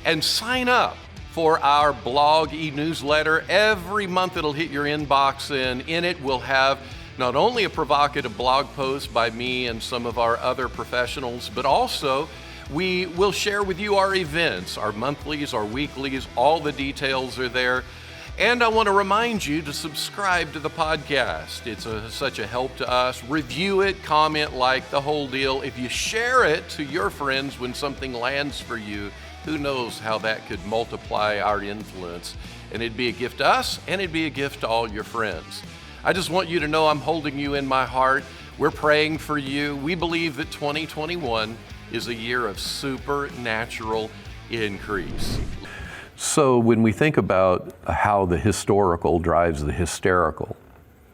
and sign up for our blog e-newsletter. Every month it'll hit your inbox, and in it we'll have not only a provocative blog post by me and some of our other professionals, but also we will share with you our events, our monthlies, our weeklies, all the details are there. And I want to remind you to subscribe to the podcast. It's such a help to us. Review it, comment, like, the whole deal. If you share it to your friends when something lands for you, who knows how that could multiply our influence. And it'd be a gift to us, and it'd be a gift to all your friends. I just want you to know I'm holding you in my heart. We're praying for you. We believe that 2021 is a year of supernatural increase. So when we think about how the historical drives the hysterical,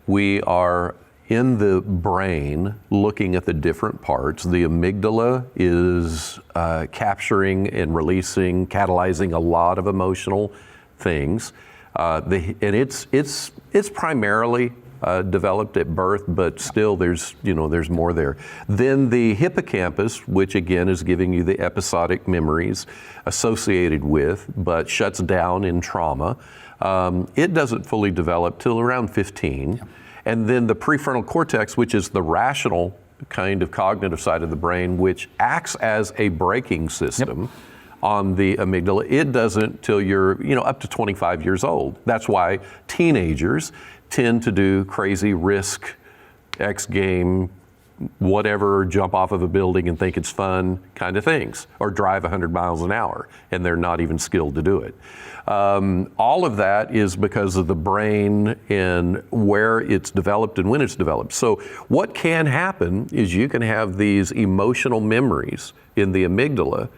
we are in the brain looking at the different parts. The amygdala is capturing and releasing, catalyzing a lot of emotional things. And it's primarily developed at birth, but still there's more there. Then the hippocampus, which again is giving you the episodic memories associated with, but shuts down in trauma. It doesn't fully develop till around 15. Yeah. And then the prefrontal cortex, which is the rational kind of cognitive side of the brain, which acts as a braking system on the amygdala. It doesn't till you're up to 25 years old. That's why teenagers tend to do crazy risk, X game, whatever, jump off of a building and think it's fun kind of things, or drive 100 miles an hour, and they're not even skilled to do it. All of that is because of the brain and where it's developed and when it's developed. So what can happen is you can have these emotional memories in the amygdala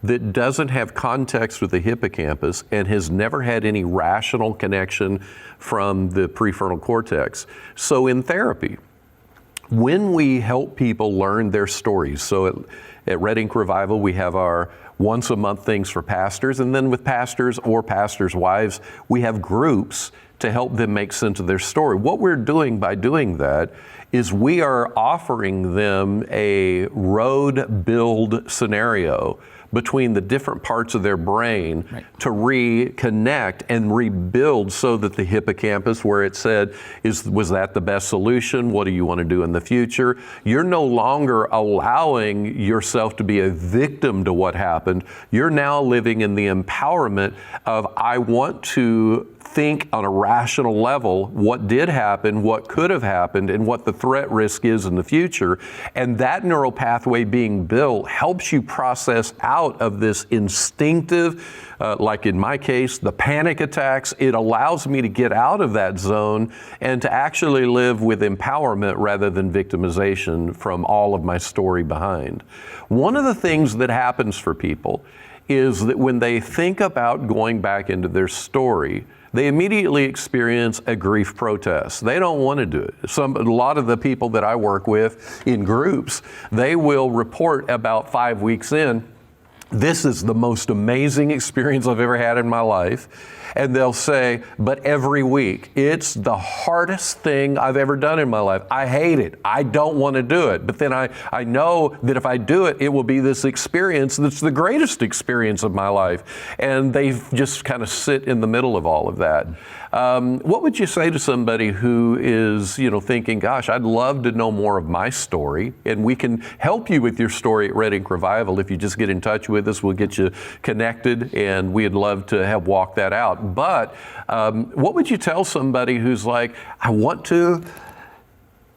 that doesn't have context with the hippocampus and has never had any rational connection from the prefrontal cortex. So in therapy, when we help people learn their stories, so at Red Ink Revival, we have our once a month things for pastors, and then with pastors or pastors' wives, we have groups to help them make sense of their story. What we're doing by doing that is we are offering them a road build scenario between the different parts of their brain to reconnect and rebuild, so that the hippocampus, where it said, was that the best solution? What do you want to do in the future? You're no longer allowing yourself to be a victim to what happened. You're now living in the empowerment of, I want to think on a rational level what did happen, what could have happened, and what the threat risk is in the future. And that neural pathway being built helps you process out of this instinctive, like in my case, the panic attacks. It allows me to get out of that zone and to actually live with empowerment rather than victimization from all of my story behind. One of the things that happens for people is that when they think about going back into their story, they immediately experience a grief protest. They don't want to do it. A lot of the people that I work with in groups, they will report about 5 weeks in, this is the most amazing experience I've ever had in my life. And they'll say, but every week, it's the hardest thing I've ever done in my life. I hate it. I don't want to do it. But then I know that if I do it, it will be this experience that's the greatest experience of my life. And they just kind of sit in the middle of all of that. What would you say to somebody who is, thinking, gosh, I'd love to know more of my story, and we can help you with your story at Red Ink Revival. If you just get in touch with us, we'll get you connected, and we'd love to help walk that out. But what would you tell somebody who's like, I want to,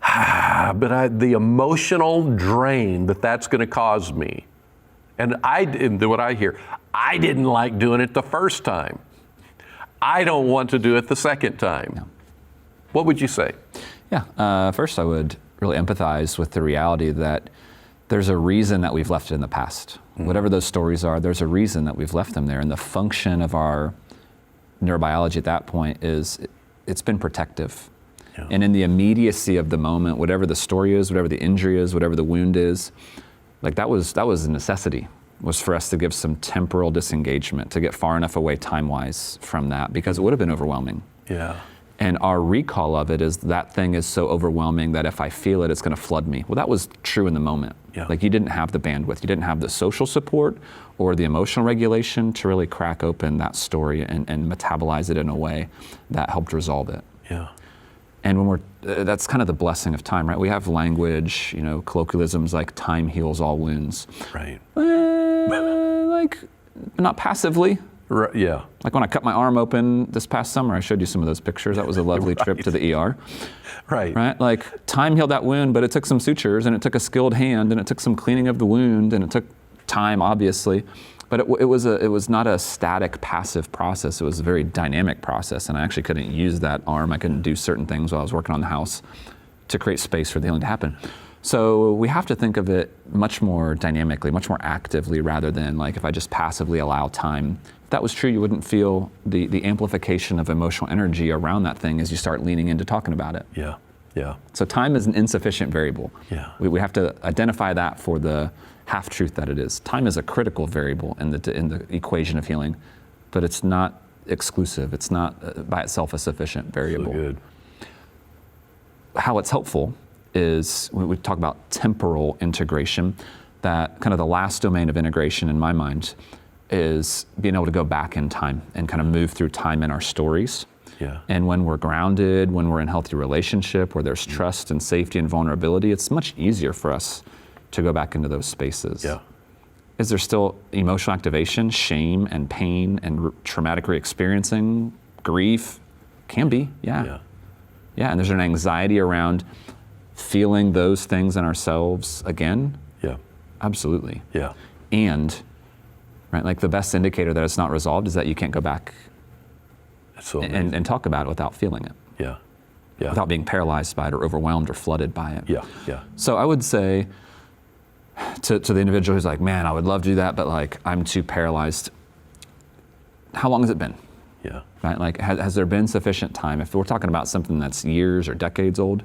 but the emotional drain that's going to cause me, and what I hear, I didn't like doing it the first time. I don't want to do it the second time. Yeah. What would you say? Yeah, first I would really empathize with the reality that there's a reason that we've left it in the past. Mm-hmm. Whatever those stories are, there's a reason that we've left them there. And the function of our neurobiology at that point is it's been protective. Yeah. And in the immediacy of the moment, whatever the story is, whatever the injury is, whatever the wound is, like that was a necessity, was for us to give some temporal disengagement, to get far enough away time-wise from that, because it would have been overwhelming. Yeah. And our recall of it is that thing is so overwhelming that if I feel it, it's going to flood me. Well, that was true in the moment. Yeah. Like you didn't have the bandwidth, you didn't have the social support or the emotional regulation to really crack open that story and metabolize it in a way that helped resolve it. Yeah. And when that's kind of the blessing of time, right? We have language, colloquialisms like time heals all wounds. Right. Like, not passively. Right, yeah. Like when I cut my arm open this past summer, I showed you some of those pictures. That was a lovely trip to the ER. Right. Right? Like, time healed that wound, but it took some sutures, and it took a skilled hand, and it took some cleaning of the wound, and it took time, obviously. But it was not a static, passive process. It was a very dynamic process, and I actually couldn't use that arm. I couldn't do certain things while I was working on the house to create space for the healing to happen. So we have to think of it much more dynamically, much more actively, rather than like if I just passively allow time. If that was true, you wouldn't feel the amplification of emotional energy around that thing as you start leaning into talking about it. Yeah, yeah. So time is an insufficient variable. Yeah. We have to identify that for the half-truth that it is. Time is a critical variable in the equation of healing, but it's not exclusive. It's not by itself a sufficient variable. So good. How it's helpful is when we talk about temporal integration, that kind of the last domain of integration in my mind is being able to go back in time and kind of move through time in our stories. Yeah. And when we're grounded, when we're in healthy relationship, where there's trust and safety and vulnerability, it's much easier for us to go back into those spaces. Yeah. Is there still emotional activation, shame and pain and traumatic re-experiencing, grief? Can be, yeah. Yeah. Yeah, and there's an anxiety around feeling those things in ourselves again? Yeah. Absolutely. Yeah. And, right, like the best indicator that it's not resolved is that you can't go back so and talk about it without feeling it. Yeah. Yeah. Without being paralyzed by it or overwhelmed or flooded by it. Yeah. Yeah. So I would say to the individual who's like, man, I would love to do that, but like I'm too paralyzed. How long has it been? Yeah. Right? Like has there been sufficient time? If we're talking about something that's years or decades old,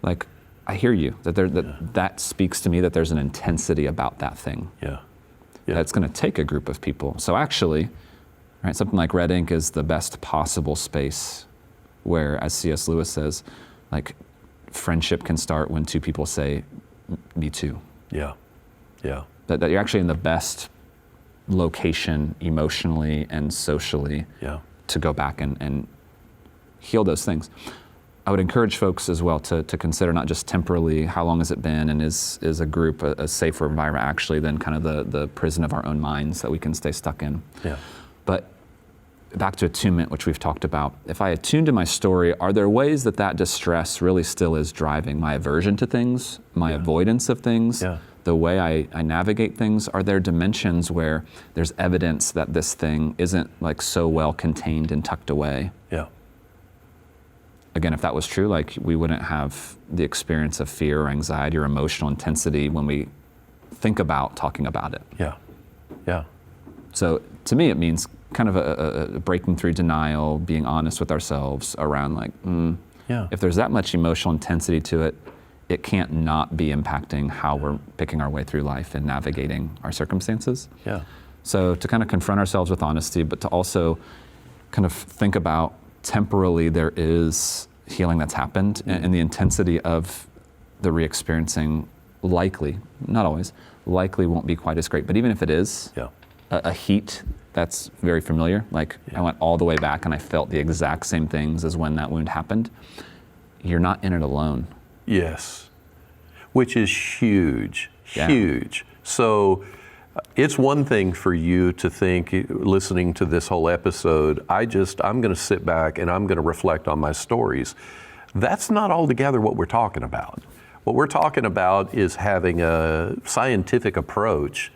like I hear you that speaks to me that there's an intensity about that thing. Yeah. Yeah. That's going to take a group of people. So actually, right, something like Red Ink is the best possible space where, as C.S. Lewis says, like friendship can start when two people say, me too. Yeah. Yeah. That you're actually in the best location emotionally and socially to go back and heal those things. I would encourage folks as well to consider not just temporally how long has it been, and is a group a safer environment actually than kind of the prison of our own minds that we can stay stuck in. But back to attunement, which we've talked about. If I attune to my story, are there ways that distress really still is driving my aversion to things, my avoidance of things, the way I navigate things? Are there dimensions where there's evidence that this thing isn't like so well contained and tucked away? Again, if that was true, like we wouldn't have the experience of fear or anxiety or emotional intensity when we think about talking about it. So to me, it means kind of a breaking through denial, being honest with ourselves around like, if there's that much emotional intensity to it, it can't not be impacting how we're picking our way through life and navigating our circumstances. So to kind of confront ourselves with honesty, but to also kind of think about temporally there is healing that's happened, and the intensity of the re-experiencing likely, not always, likely won't be quite as great. But even if it is, a heat that's very familiar, like I went all the way back and I felt the exact same things as when that wound happened, you're not in it alone. Which is huge, huge. So it's one thing for you to think, listening to this whole episode, I'm going to sit back and I'm going to reflect on my stories. That's not altogether what we're talking about. What we're talking about is having a scientific approach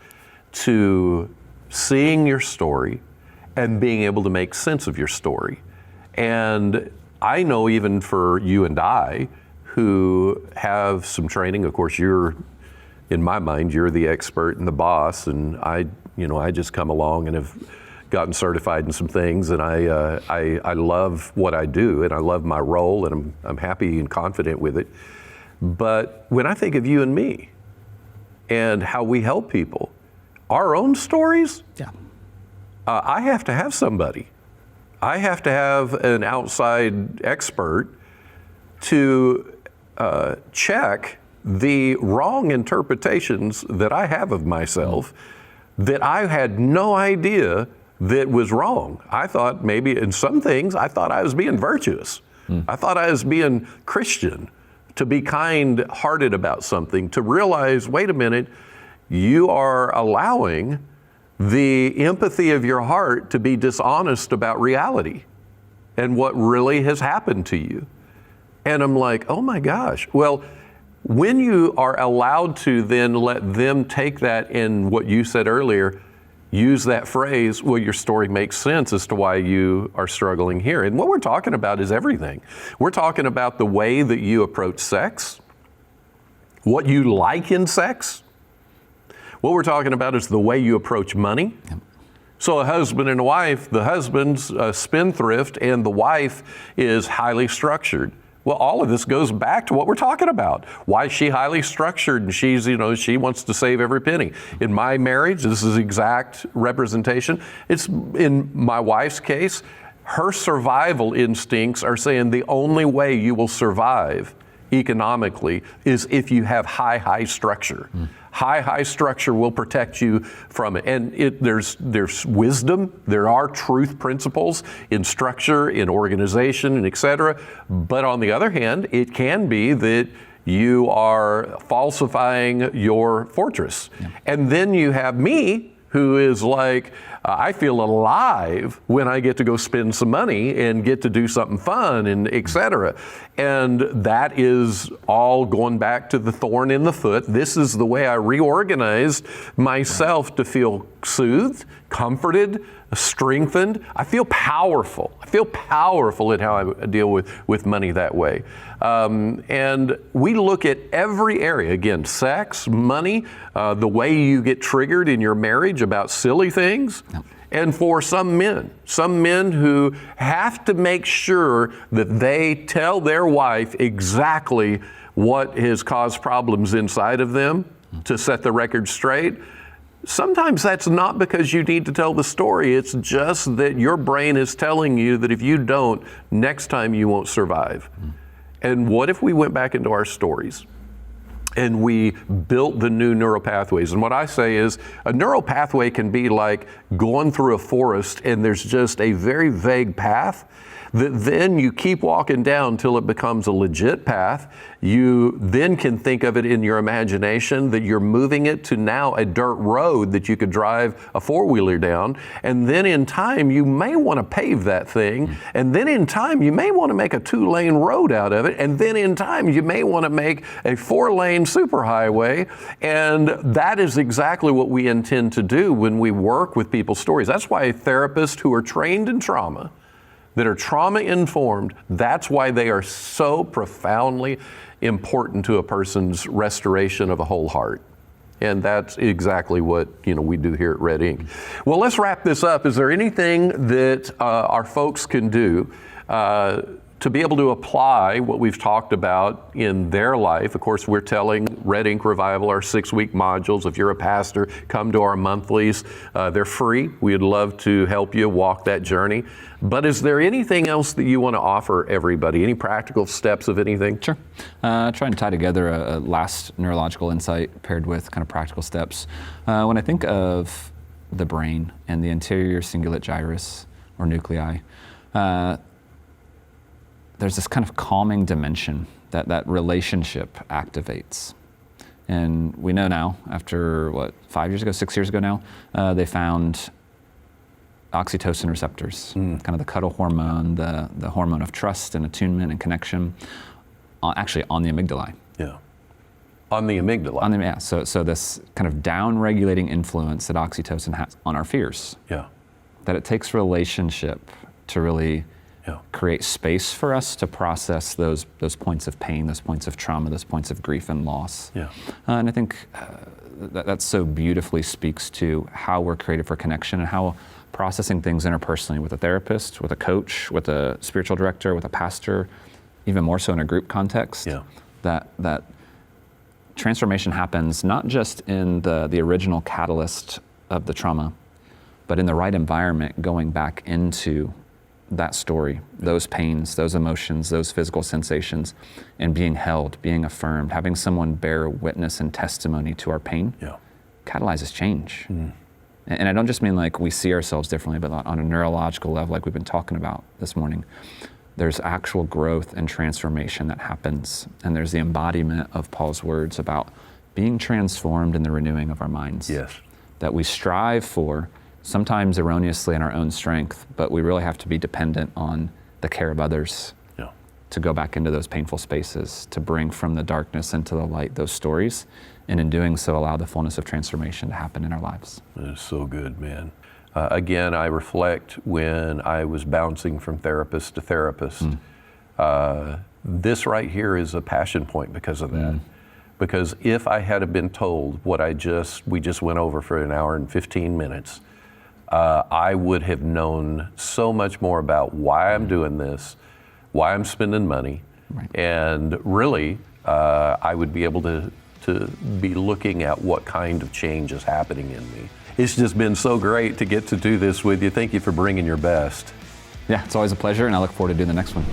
to seeing your story and being able to make sense of your story. And I know even for you and I, who have some training, of course in my mind, you're the expert and the boss, and I just come along and have gotten certified in some things, and I love what I do, and I love my role, and I'm happy and confident with it. But when I think of you and me, and how we help people, our own stories, I have to have somebody. I have to have an outside expert to check the wrong interpretations that I have of myself that I had no idea that was wrong. I thought maybe in some things, I thought I was being virtuous. I thought I was being Christian, to be kind-hearted about something, to realize, wait a minute, you are allowing the empathy of your heart to be dishonest about reality and what really has happened to you. And I'm like, oh my gosh. Well, when you are allowed to then let them take that and what you said earlier, use that phrase, well, your story makes sense as to why you are struggling here. And what we're talking about is everything. We're talking about the way that you approach sex, what you like in sex. What we're talking about is the way you approach money. So a husband and a wife, the husband's a spendthrift and the wife is highly structured. Well, all of this goes back to what we're talking about. Why is she highly structured and she wants to save every penny? In my marriage, this is exact representation. It's in my wife's case, her survival instincts are saying the only way you will survive economically is if you have high structure. High structure will protect you from it. And there's wisdom, there are truth principles in structure, in organization, and et cetera. But on the other hand, it can be that you are falsifying your fortress. And then you have me, who is like, I feel alive when I get to go spend some money and get to do something fun and et cetera. And that is all going back to the thorn in the foot. This is the way I reorganized myself to feel soothed, comforted, strengthened. I feel powerful. I feel powerful in how I deal with money that way. And we look at every area, again, sex, money, the way you get triggered in your marriage about silly things. And for some men who have to make sure that they tell their wife exactly what has caused problems inside of them to set the record straight. Sometimes that's not because you need to tell the story. It's just that your brain is telling you that if you don't, next time you won't survive. And what if we went back into our stories and we built the new neural pathways. And what I say is a neural pathway can be like going through a forest and there's just a very vague path that then you keep walking down until it becomes a legit path. You then can think of it in your imagination that you're moving it to now a dirt road that you could drive a four-wheeler down. And then in time, you may want to pave that thing. And then in time, you may want to make a 2-lane road out of it. And then in time, you may want to make a 4-lane superhighway. And that is exactly what we intend to do when we work with people's stories. That's why therapists who are trained in trauma, that are trauma-informed, that's why they are so profoundly important to a person's restoration of a whole heart. And that's exactly what we do here at Red Ink. Well, let's wrap this up. Is there anything that our folks can do to be able to apply what we've talked about in their life? Of course, we're telling Red Ink Revival, our 6-week modules. If you're a pastor, come to our monthlies. They're free. We'd love to help you walk that journey. But is there anything else that you want to offer everybody? Any practical steps of anything? Sure. Trying to tie together a last neurological insight paired with kind of practical steps. When I think of the brain and the anterior cingulate gyrus or nuclei, there's this kind of calming dimension that relationship activates. And we know now, after 5 years ago, 6 years ago now, they found oxytocin receptors, kind of the cuddle hormone, the hormone of trust and attunement and connection, actually on the amygdala. Yeah. On the amygdala. So this kind of down-regulating influence that oxytocin has on our fears. Yeah. That it takes relationship to really create space for us to process those points of pain, those points of trauma, those points of grief and loss. Yeah. And I think that so beautifully speaks to how we're created for connection and how processing things interpersonally with a therapist, with a coach, with a spiritual director, with a pastor, even more so in a group context, that transformation happens not just in the original catalyst of the trauma, but in the right environment going back into that story, those pains, those emotions, those physical sensations, and being held, being affirmed, having someone bear witness and testimony to our pain, catalyzes change. And I don't just mean like we see ourselves differently, but on a neurological level, like we've been talking about this morning, there's actual growth and transformation that happens. And there's the embodiment of Paul's words about being transformed in the renewing of our minds. Yes. That we strive for, sometimes erroneously in our own strength, but we really have to be dependent on the care of others to go back into those painful spaces, to bring from the darkness into the light those stories, and in doing so allow the fullness of transformation to happen in our lives. That is so good, man. Again, I reflect when I was bouncing from therapist to therapist. This right here is a passion point because of that. Because if I had been told what we just went over for an hour and 15 minutes, I would have known so much more about why I'm doing this, why I'm spending money, and really I would be able to be looking at what kind of change is happening in me. It's just been so great to get to do this with you. Thank you for bringing your best. Yeah, it's always a pleasure, and I look forward to doing the next one.